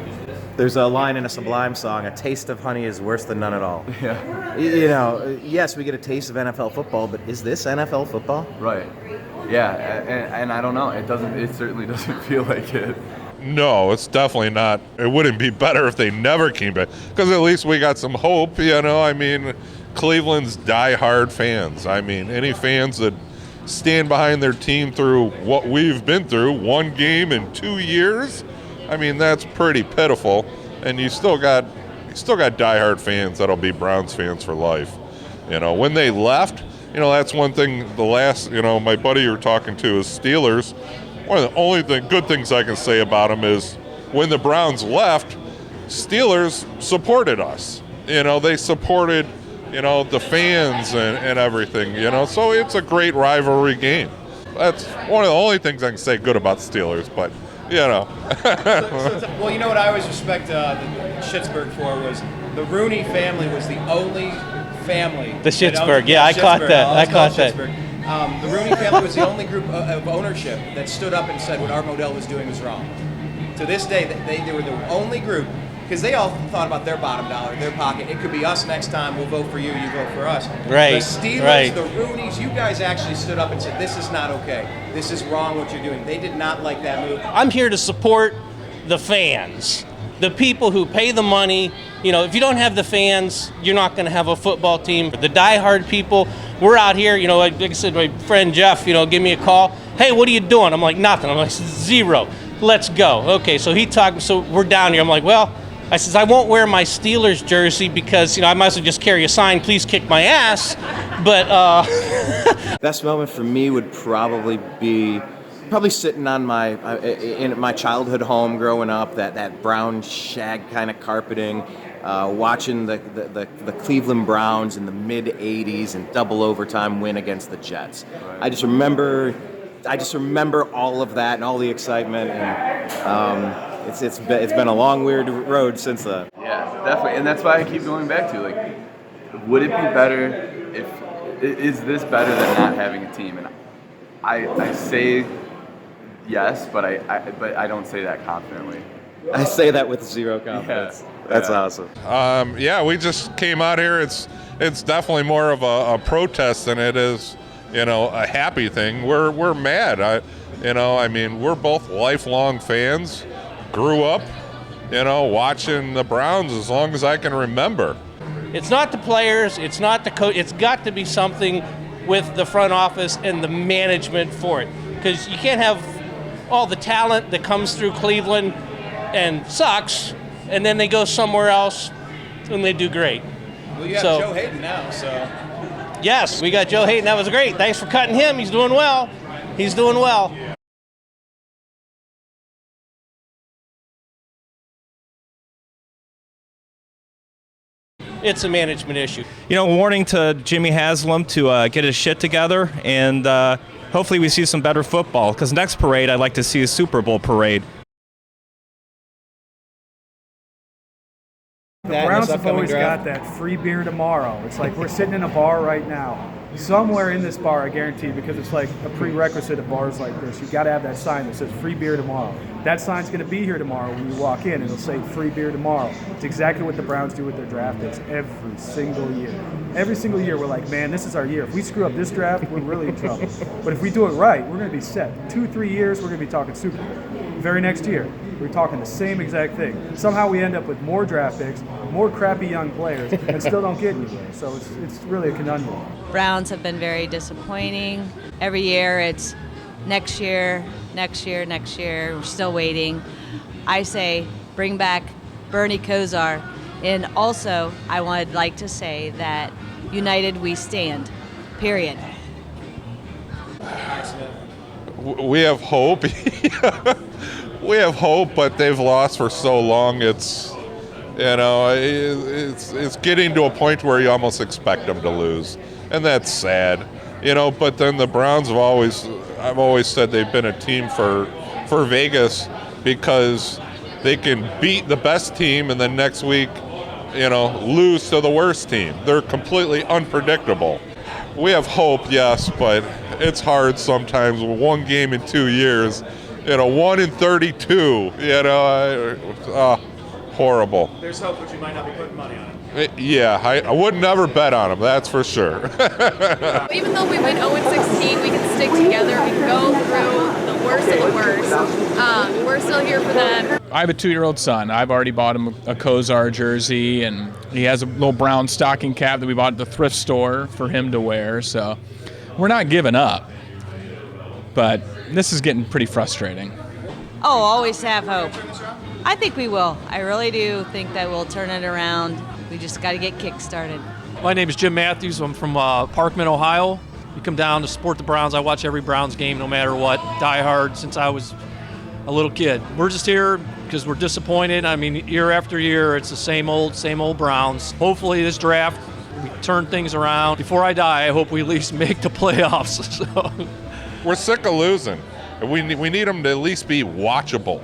There's a line in a Sublime song, a taste of honey is worse than none at all. Yeah. Yes, we get a taste of NFL football, but is this NFL football? Right. Yeah, and I don't know. It certainly doesn't feel like it. No, it's definitely not. It wouldn't be better if they never came back, because at least we got some hope, I mean, Cleveland's diehard fans. I mean, any fans that stand behind their team through what we've been through, one game in 2 years, I mean, that's pretty pitiful. And you still got diehard fans that'll be Browns fans for life. When they left, that's one thing. The last, my buddy you're talking to is Steelers. One of the only good things I can say about them is when the Browns left, Steelers supported us. They supported, the fans and everything, So it's a great rivalry game. That's one of the only things I can say good about Steelers, but, Well, you know what I always respect the Schittsburg for was the Rooney family was the only family. The Schittsburg, yeah, I caught that. I caught that. The Rooney family was the only group of ownership that stood up and said what Art Modell was doing was wrong. To this day, they were the only group, because they all thought about their bottom dollar, their pocket. It could be us next time. We'll vote for you. You vote for us. Right. The Steelers, the Rooneys, you guys actually stood up and said, this is not okay. This is wrong what you're doing. They did not like that move. I'm here to support the fans, the people who pay the money. If you don't have the fans, you're not going to have a football team. The diehard people, we're out here, like I said, my friend Jeff, give me a call. Hey, what are you doing? I'm like, nothing. I'm like, 0. Let's go. Okay, so he talked, so we're down here. I'm like, well, I says, I won't wear my Steelers jersey because, I might as well just carry a sign, please kick my ass. But, Best moment for me would probably be sitting on in my childhood home growing up, that brown shag kind of carpeting, watching the Cleveland Browns in the mid '80s and double overtime win against the Jets. Right. I just remember all of that and all the excitement, and it's been a long, weird road since then. Yeah, definitely, and that's why I keep going back to would it be better if is this better than not having a team? And I say yes, but I don't say that confidently. I say that with zero confidence. Yeah. That's awesome. Yeah, we just came out here. It's definitely more of a protest than it is, a happy thing. We're mad. I mean, we're both lifelong fans. Grew up, watching the Browns as long as I can remember. It's not the players, it's not the coach. It's got to be something with the front office and the management for it, because you can't have all the talent that comes through Cleveland and sucks, and then they go somewhere else and they do great. Well, you have Joe Hayden now, so. Yes, we got Joe Hayden. That was great. Thanks for cutting him. He's doing well. He's doing well. It's a management issue. Warning to Jimmy Haslam to get his shit together, and hopefully we see some better football, because next parade I'd like to see a Super Bowl parade. The Browns have always got that free beer tomorrow. It's like we're sitting in a bar right now. Somewhere in this bar, I guarantee, because it's like a prerequisite of bars like this, you got to have that sign that says free beer tomorrow. That sign's going to be here tomorrow when you walk in. It'll say free beer tomorrow. It's exactly what the Browns do with their draft picks every single year. Every single year, we're like, man, this is our year. If we screw up this draft, we're really in trouble. But if we do it right, we're going to be set. 2-3 years, we're going to be talking Super Bowl. Very next year, we're talking the same exact thing. Somehow we end up with more draft picks, more crappy young players, and still don't get anywhere. So it's really a conundrum. Browns have been very disappointing. Every year it's next year, next year, next year. We're still waiting. I say bring back Bernie Kosar. And also, I would like to say that united we stand, period. We have hope. We have hope, but they've lost for so long. It's getting to a point where you almost expect them to lose, and that's sad. But then the Browns I've always said they've been a team for Vegas, because they can beat the best team and then next week, lose to the worst team. They're completely unpredictable. We have hope, yes, but it's hard sometimes. One game in 2 years, 1 in 32, horrible. There's hope, but you might not be putting money on it. Yeah, I would never bet on them, that's for sure. Even though we went 0-16, we can stick together. We can go through the worst of the worst. We're still here for them. I have a 2-year-old son. I've already bought him a Kosar jersey, and he has a little brown stocking cap that we bought at the thrift store for him to wear. So we're not giving up, but this is getting pretty frustrating. Oh, always have hope. I think we will. I really do think that we'll turn it around. We just got to get kick-started. My name is Jim Matthews. I'm from Parkman, Ohio. We come down to support the Browns. I watch every Browns game no matter what. Die hard since I was a little kid. We're just here because we're disappointed. I mean, year after year, it's the same old Browns. Hopefully this draft, we turn things around. Before I die, I hope we at least make the playoffs. So. We're sick of losing. We need them to at least be watchable.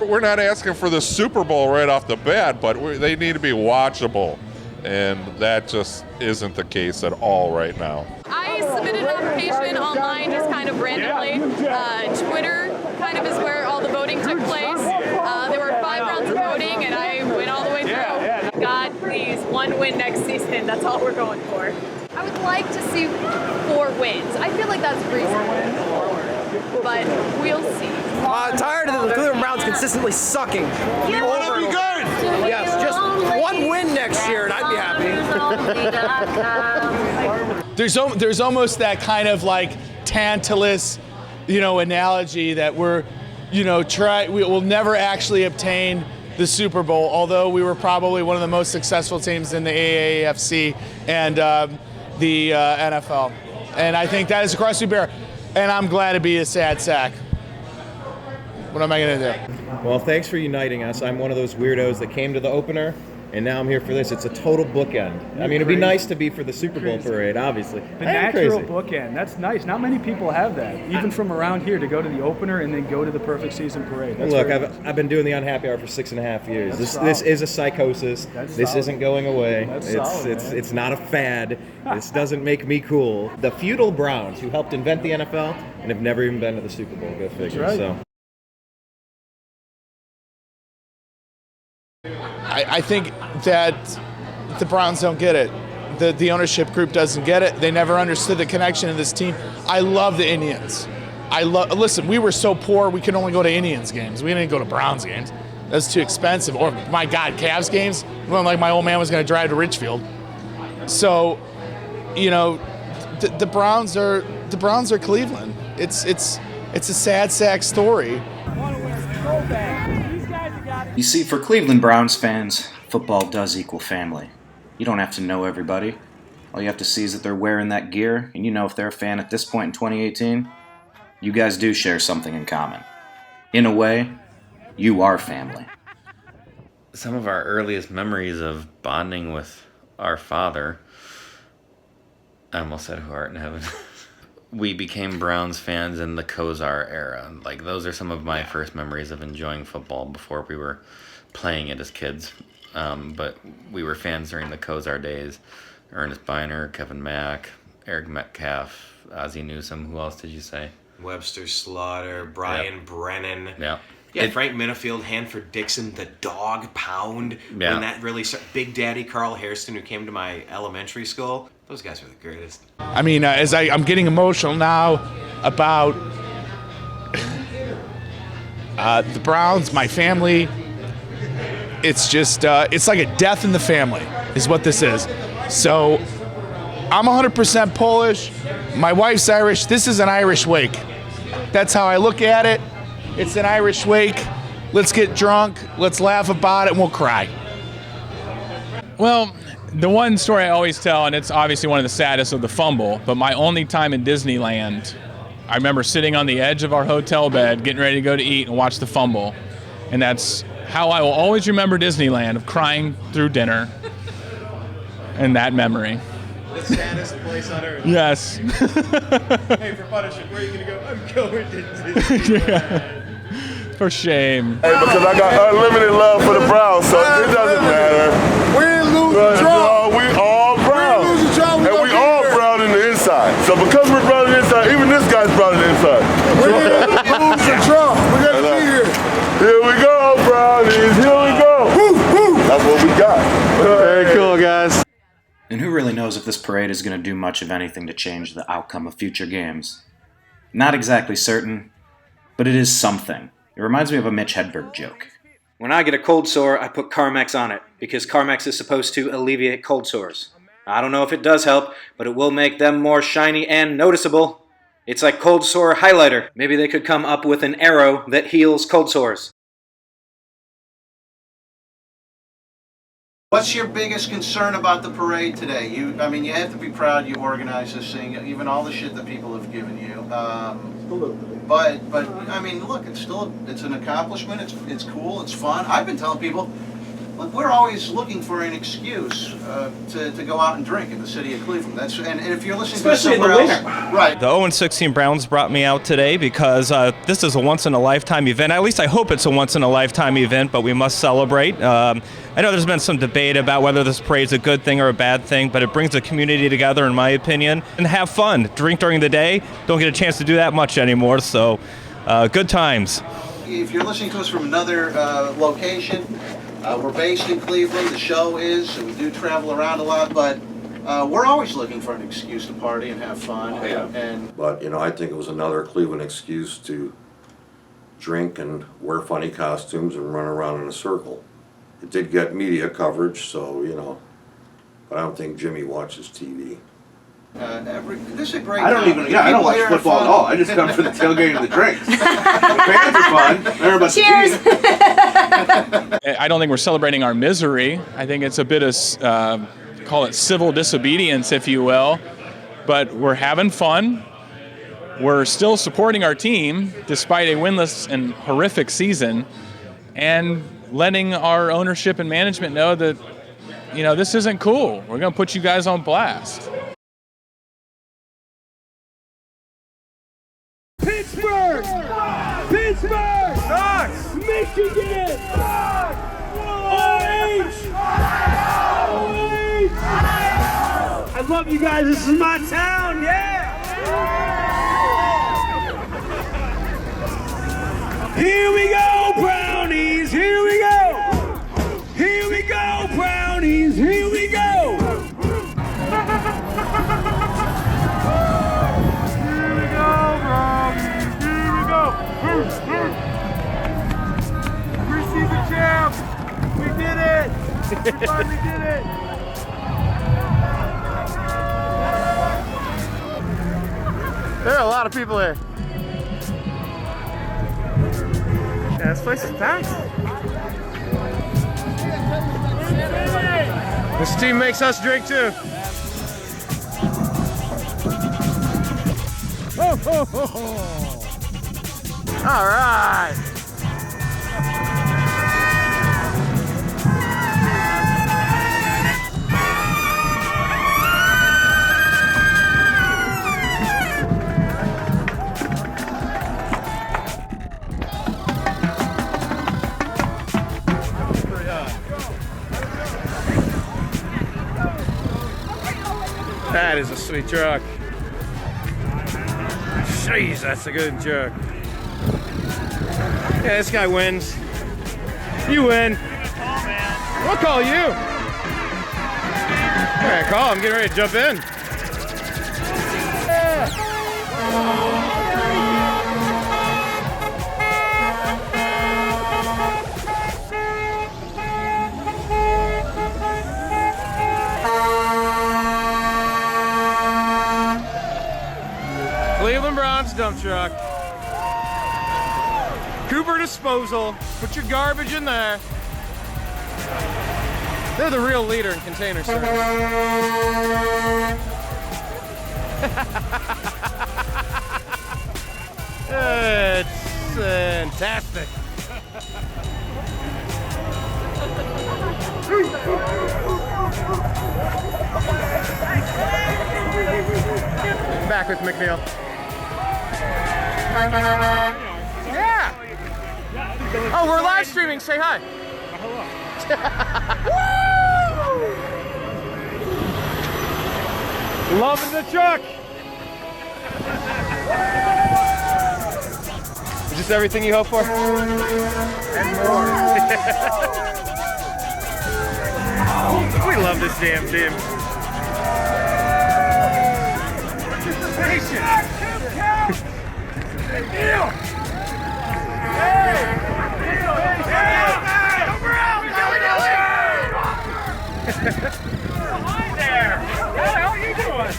We're not asking for the Super Bowl right off the bat, but they need to be watchable. And that just isn't the case at all right now. I submitted an application online just kind of randomly. Twitter kind of is where all the voting took place. There were 5 rounds of voting, and I went all the way through. God, please, 1 win next season. That's all we're going for. I would like to see 4 wins. I feel like that's reasonable. But we'll see. Tired of the Cleveland Browns consistently sucking. You want to be good? Yes, just 1 win next year and I'd be happy. There's almost that kind of like Tantalus, analogy that we're, we will never actually obtain the Super Bowl, although we were probably one of the most successful teams in the AAFC and the NFL. And I think that is a cross we bear. And I'm glad to be a sad sack. What am I going to do? Well, thanks for uniting us. I'm one of those weirdos that came to the opener and now I'm here for this. It's a total bookend. I mean, it'd be nice to be for the Super Bowl parade, obviously. The natural bookend. That's nice. Not many people have that, even from around here, to go to the opener and then go to the perfect season parade. That's Look, I've been doing the Unhappy Hour for 6.5 years. This is a psychosis. This isn't going away. It's not a fad. This doesn't make me cool. The feudal Browns, who helped invent the NFL and have never even been to the Super Bowl. Go figure. That's right. So. I think that the Browns don't get it. The ownership group doesn't get it. They never understood the connection of this team. I love the Indians. Listen, we were so poor we could only go to Indians games. We didn't go to Browns games. That's too expensive. Or, my God, Cavs games? Well, like my old man was going to drive to Richfield. So, the Browns are Cleveland. It's a sad sack story. You see, for Cleveland Browns fans, football does equal family. You don't have to know everybody. All you have to see is that they're wearing that gear, and you know if they're a fan at this point in 2018, you guys do share something in common. In a way, you are family. Some of our earliest memories of bonding with our father, I almost said who art in heaven. We became Browns fans in the Kozar era. Like, those are some of my first memories of enjoying football before we were playing it as kids. But we were fans during the Kozar days. Ernest Biner, Kevin Mack, Eric Metcalf, Ozzie Newsome. Who else did you say? Webster Slaughter, Brian Brennan. Yeah. Yeah, Frank Minifield, Hanford Dixon, the Dog Pound. Yeah. When that really started. Big Daddy Carl Hairston, who came to my elementary school. Those guys were the greatest. I mean, as I'm getting emotional now about the Browns, my family. It's just, it's like a death in the family is what this is. So I'm 100% Polish. My wife's Irish. This is an Irish wake. That's how I look at it. It's an Irish wake. Let's get drunk. Let's laugh about it, and we'll cry. Well, the one story I always tell, and it's obviously one of the saddest, of the fumble, but my only time in Disneyland, I remember sitting on the edge of our hotel bed, getting ready to go to eat and watch the fumble. And that's how I will always remember Disneyland, of crying through dinner and that memory. The saddest place on earth. Yes. Hey, for punishment, where are you going to go? I'm going to Disneyland. For shame. Hey, because I got unlimited love for the Browns, so it doesn't matter. Win, lose, or draw. We all Brown. Win, lose, or draw. And we all Brown in the inside. So because we're Brown in the inside, even this guy's Brown in the inside. Win, lose, or draw. We got to be here. Here we go, Brownies. Here we go. Woo, woo. That's what we got. Very cool, guys. And who really knows if this parade is going to do much of anything to change the outcome of future games? Not exactly certain, but it is something. It reminds me of a Mitch Hedberg joke. When I get a cold sore, I put Carmex on it, because Carmex is supposed to alleviate cold sores. I don't know if it does help, but it will make them more shiny and noticeable. It's like cold sore highlighter. Maybe they could come up with an arrow that heals cold sores. What's your biggest concern about the parade today? You have to be proud you organized this thing, even all the shit that people have given you. But I mean, look, it's an accomplishment. It's cool. It's fun. I've been telling people, look, we're always looking for an excuse to go out and drink in the city of Cleveland. And if you're listening Especially to somewhere in the else, winter. right? The 0-16 Browns brought me out today because this is a once-in-a-lifetime event. At least I hope it's a once-in-a-lifetime event, but we must celebrate. I know there's been some debate about whether this parade is a good thing or a bad thing, but it brings the community together, in my opinion, and have fun. Drink during the day. Don't get a chance to do that much anymore, so good times. If you're listening to us from another location, we're based in Cleveland. The show is, so we do travel around a lot, but we're always looking for an excuse to party and have fun. But, I think it was another Cleveland excuse to drink and wear funny costumes and run around in a circle. It did get media coverage, so, but I don't think Jimmy watches TV. This is a great I don't time. even, I don't watch football at all. I just come for the tailgate and the drinks. The fans are fun. They're about Cheers! I don't think we're celebrating our misery. I think it's a bit of, call it civil disobedience, if you will. But we're having fun. We're still supporting our team, despite a winless and horrific season. And letting our ownership and management know that you know, this isn't cool. We're going to put you guys on blast. Pittsburgh! Pittsburgh! Sucks! Michigan! Sucks! I love you guys. This is my town. Yeah! Here we go, Brownies! Here we go! Here we go, Brownies! Here we go! Here we go, Brownies! Here we go! Preseason champ! We did it! We finally did it! There are a lot of people here. Yeah, this place is packed. This team makes us drink too. All right. That is a sweet truck. Jeez, that's a good truck. Yeah, this guy wins. You win. We'll call you. Yeah, call. I'm getting ready to jump in. Cleveland Browns dump truck. Cooper Disposal. Put your garbage in there. They're the real leader in container service. It's fantastic. Back with McNeil. Yeah. Oh, we're live streaming. Say hi. Loving the truck. Is this everything you hope for? And more. We love this damn team.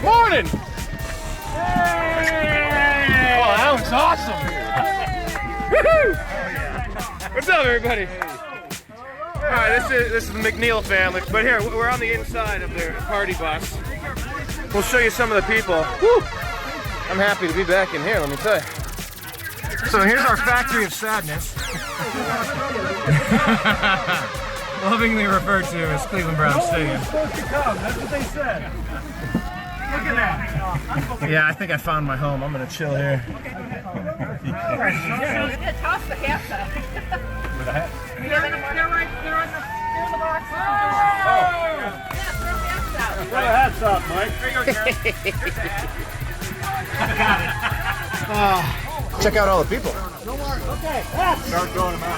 Morning! Hey. Oh, that was awesome! Woohoo! What's up, everybody? All right, this is the McNeil family, but here we're on the inside of their party bus. We'll show you some of the people. Woo! I'm happy to be back in here, let me tell you. So here's our factory of sadness. Lovingly referred to as Cleveland Browns Stadium. Supposed to come. That's what they said. Look at that. Yeah, I think I found my home. I'm gonna chill here. Toss the hats up. With a hat? They're in the box. Throw the hats up, Mike. There you go, Check out all the people. Okay, hats. Start throwing them out.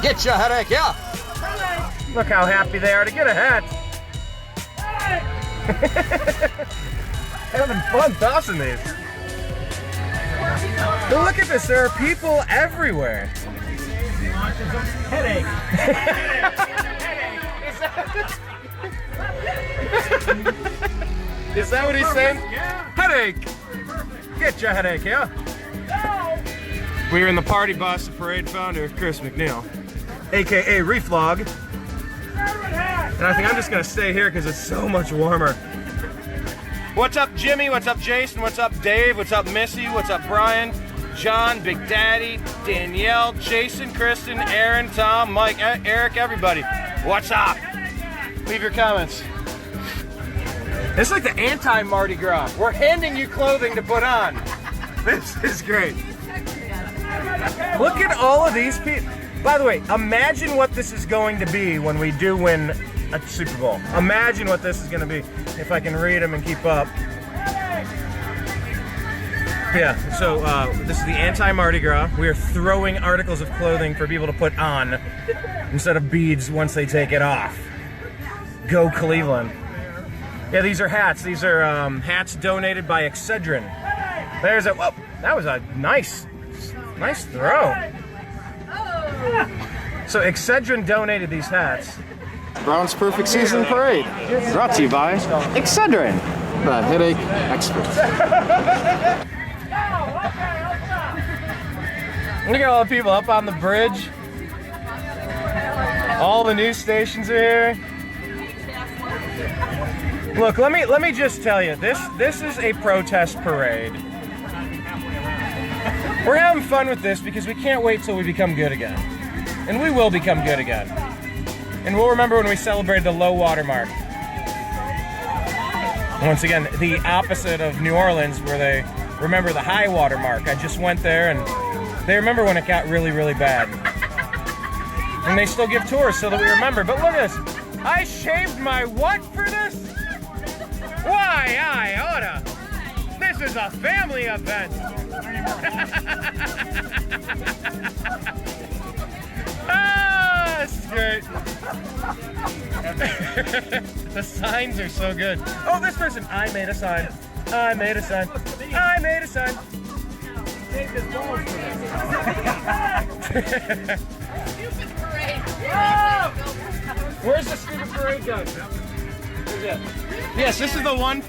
Get your headache, yeah. Look how happy they are to get a hat. Having fun tossing these. But look at this, there are people everywhere. Headache. Is that what he's saying? Yeah. Headache. Get your headache, yeah. We're in the party bus of parade founder Chris McNeil, aka Reflog. And I think I'm just gonna stay here because it's so much warmer. What's up, Jimmy? What's up, Jason? What's up, Dave? What's up, Missy? What's up, Brian? John, Big Daddy, Danielle, Jason, Kristen, Aaron, Tom, Mike, Eric, everybody. What's up? Leave your comments. It's like the anti-Mardi Gras. We're handing you clothing to put on. This is great. Look at all of these people. By the way, imagine what this is going to be when we do win a Super Bowl. Imagine what this is going to be. If I can read them and keep up. Yeah, so this is the anti-Mardi Gras. We are throwing articles of clothing for people to put on instead of beads once they take it off. Go Cleveland. Yeah, these are hats. These are hats donated by Excedrin. There's a, whoa, that was a nice throw. So Excedrin donated these hats. Browns Perfect Season Parade, brought to you by Excedrin, the headache experts. Look at all the people up on the bridge. All the news stations are here. Look, let me just tell you, this is a protest parade. We're having fun with this because we can't wait till we become good again. And we will become good again. And we'll remember when we celebrated the low water mark. Once again, the opposite of New Orleans, where they remember the high water mark. I just went there and they remember when it got really, really bad. And they still give tours so that we remember. But look at this. I shaved my what for this? Why, I oughta. This is a family event. Ah, this is great. The signs are so good. Oh, this person, I made a sign. I made a sign. I made a sign. Where's the stupid parade gun? Yes, this is the one.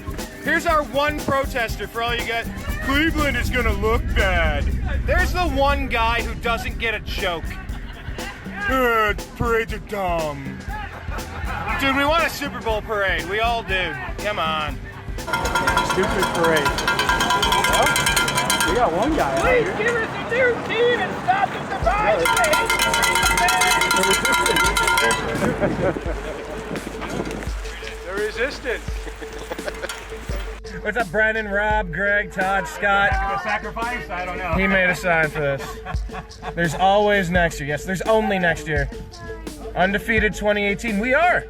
Here's our one protester for all you guys. Cleveland is gonna look bad. There's the one guy who doesn't get a joke. Parades are dumb. Dude, we want a Super Bowl parade. We all do. Come on. Stupid parade. Well, we got one guy. Please give us a new team and stop the surprise. The resistance. What's up, Brendan, Rob, Greg, Todd, Scott? A sacrifice? I don't know. He made a sign for this. There's always next year. Yes, there's only next year. Undefeated 2018. We are.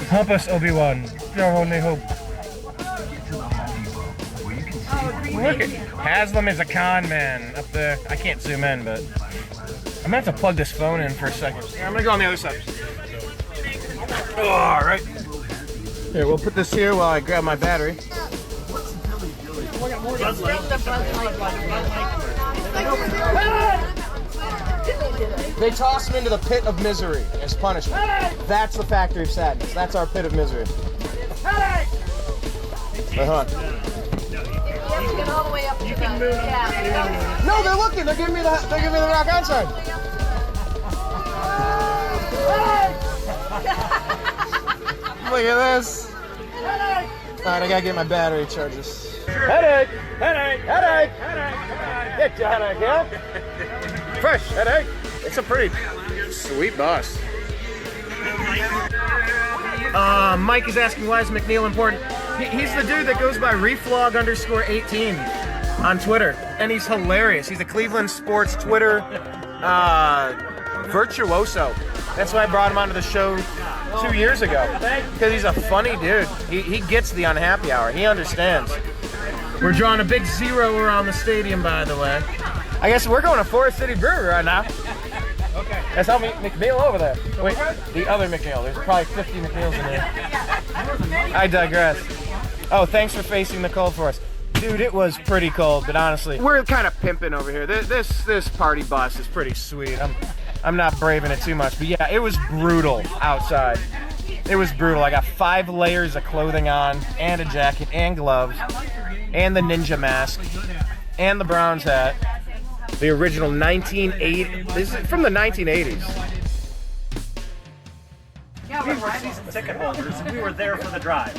Help us, Obi-Wan. Your only hope. Look at Haslam is a con man up there. I can't zoom in, but I'm gonna have to plug this phone in for a second. Here, I'm gonna go on the other side. All right. Here, we'll put this here while I grab my battery. They toss him into the pit of misery as punishment. That's the factory of sadness. That's our pit of misery. Wait, hold on. Get all the way up to the No, they're looking. They're giving me the rock on sign. Look at this. All right, I gotta get my battery charges. Headache, headache, headache, headache. Get your headache, yeah? Fresh headache. It's a pretty sweet bus. Mike is asking, why is McNeil important? He's the dude that goes by reflog_18 on Twitter, and he's hilarious. He's a Cleveland sports Twitter virtuoso. That's why I brought him onto the show 2 years ago, because he's a funny dude. He gets the unhappy hour. He understands. We're drawing a big 0 around the stadium, by the way. I guess we're going to Forest City Brewery right now. Okay. That's how McNeil over there. Wait, the other McNeil. There's probably 50 McNeils in there. I digress. Oh, thanks for facing the cold for us. Dude, it was pretty cold, but honestly, we're kind of pimping over here. This party bus is pretty sweet. I'm not braving it too much, but yeah, it was brutal outside. It was brutal. I got 5 layers of clothing on, and a jacket, and gloves, and the ninja mask, and the Browns hat. The original 1980. This is from the 1980s. We were season ticket holders, and we were there for the drive.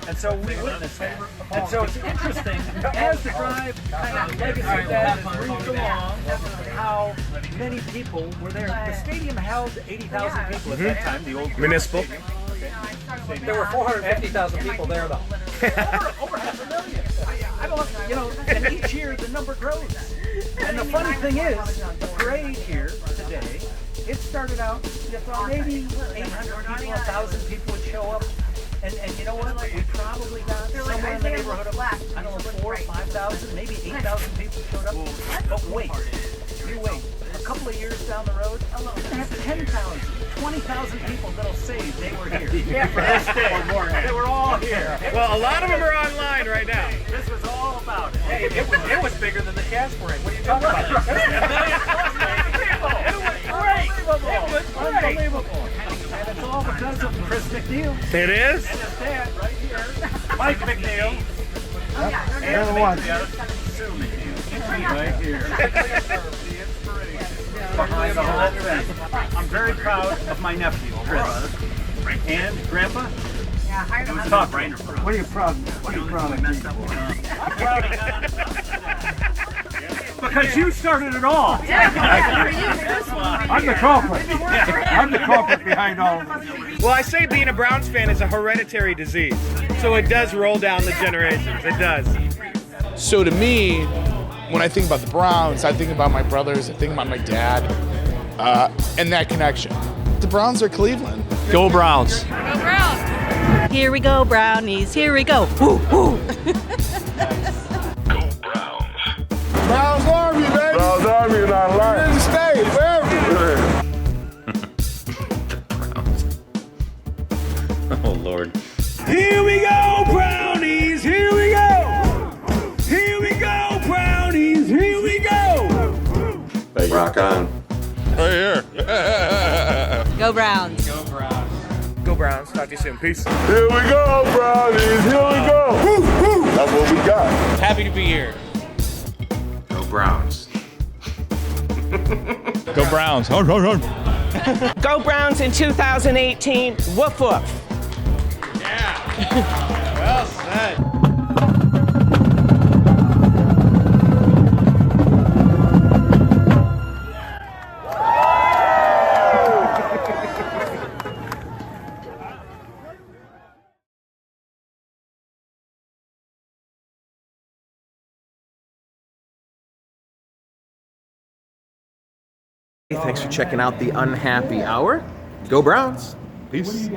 And so we witnessed it. And so it's interesting, as the drive kind of legacy that has moved along, how many people were there. The stadium held 80,000 people at that time, the old Municipal. stadium. There were 450,000 people there, though. over 500,000. I don't, you know, and each year the number grows. And the funny thing is, the parade here today, it started out, you thought maybe 800 people, 1,000 people would show up. And you know what? We probably got somewhere in the neighborhood of, I don't know, 4,000 or 5,000, maybe 8,000 people showed up. But wait, you wait. A couple of years down the road, that's 10,000, 20,000 people that'll say they were here for this day. They were all here. Well, a lot of them are online right now. This was all about it. Hey, it was bigger than the Cats Parade. What are you talking about? It was great. It was unbelievable. And it's all because of Chris McNeil. It is? And his dad right here, Mike McNeil. You're the one. Sue McNeil. Right here. Behind the whole thing. I'm very proud of my nephew, Chris. And Grandpa? Talk right. What are you proud of? What are you proud of me for? Because you started it all. I'm the culprit. I'm the culprit behind all of this. Well, I say being a Browns fan is a hereditary disease. So it does roll down the generations. It does. So to me, when I think about the Browns, I think about my brothers, I think about my dad, and that connection. The Browns are Cleveland. Go Browns. Go Browns. Here we go, Brownies. Here we go. Woo, woo. Browns Army, baby. Browns Army is not lying. We're in the state, Browns. Oh, Lord. Here we go, Brownies. Here we go. Here we go, Brownies. Here we go. Rock on. Right here. Go Browns. Go Browns. Go Browns. Talk to you soon. Peace. Here we go, Brownies. Here we go. Woo, woo. That's what we got. Happy to be here. Go Browns. Go Browns. Go Browns in 2018. Woof woof. Well said. Thanks for checking out the Unhappy Hour. Go Browns. Peace.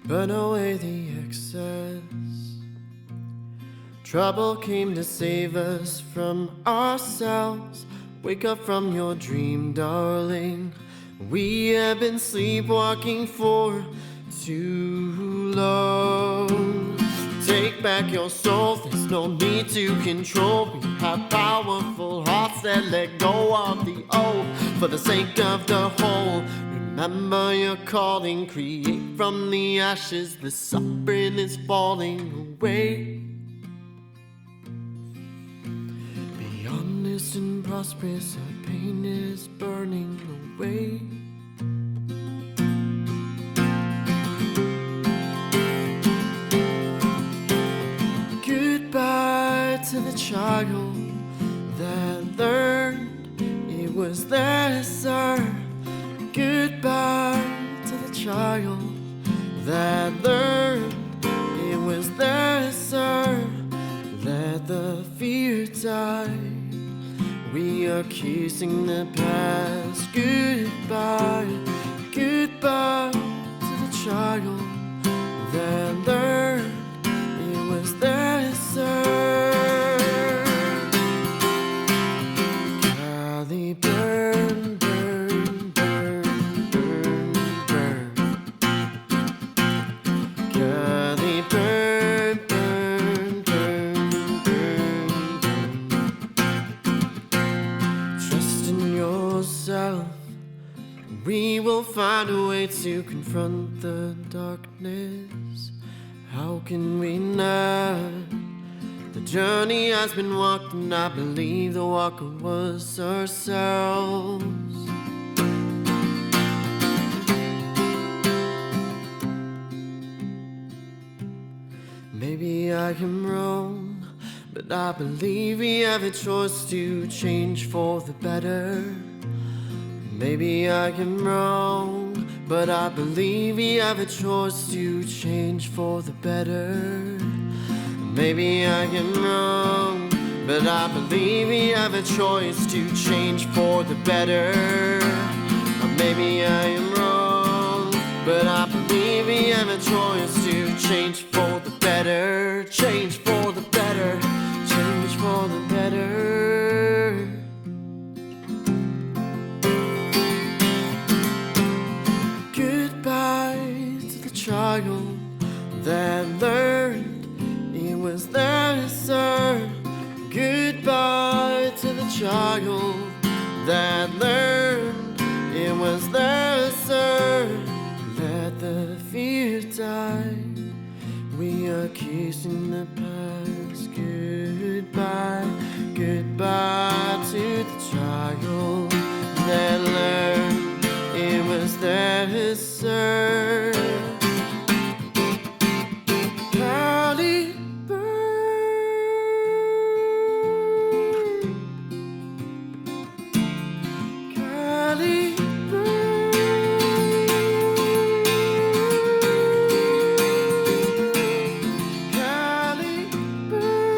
Burn away the excess. Trouble came to save us from ourselves. Wake up from your dream, darling. We have been sleepwalking for too long. Take back your soul, there's no need to control. We have powerful hearts that let go of the old for the sake of the whole. Remember your calling, create from the ashes. The suffering is falling away. Be honest and prosperous, our pain is burning away. Goodbye to the child that learned it was lesser. Goodbye to the child that learned it was lesser. Let the fear die. We are kissing the past. Goodbye, goodbye to the child that learned find a way to confront the darkness. How can we not? The journey has been walked, and I believe the walker was ourselves. Maybe I am wrong, but I believe we have a choice to change for the better. Maybe I am wrong, but I believe we have a choice to change for the better. Maybe I am wrong, but I believe we have a choice to change for the better. Or maybe I am wrong, but I believe we have a choice to change for the better. Change for the better. Change for the better. Goodbye to the child that learned it was there to serve. Goodbye to the child that learned it was there to serve. Let the fear die. We are kissing the past. Goodbye, goodbye to the child that learned it was there to serve. Cloudy bird, cloudy bird, cloudy bird,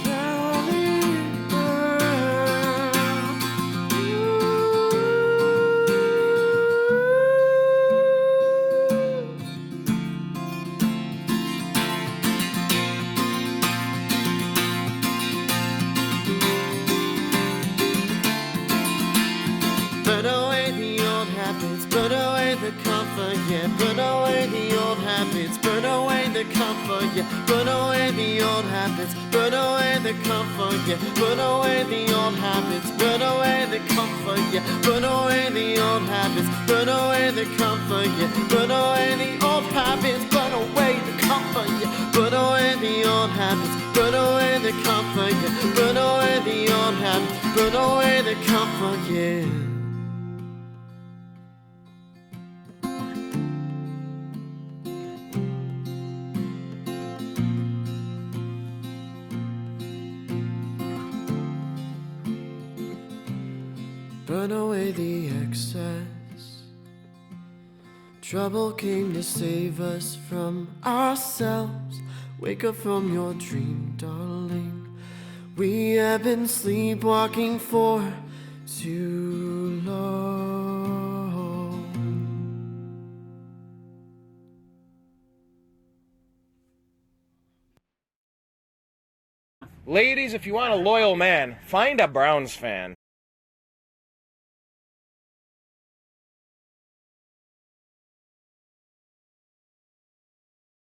cloudy Put away the old habits, put away the comfort, yeah. Put away the old habits, put away the comfort, yeah. Put away the old habits, put away the comfort, yeah. Put away the old habits, put away the comfort, yeah. Put away the old habits, put away the comfort, yeah. Put away the old habits, put away the comfort, yeah. Put away the old habits, put away the comfort, yeah. Put away the old habits, put away the comfort, yeah. Burn away the excess. Trouble came to save us from ourselves. Wake up from your dream, darling. We have been sleepwalking for too long. Ladies, if you want a loyal man, find a Browns fan.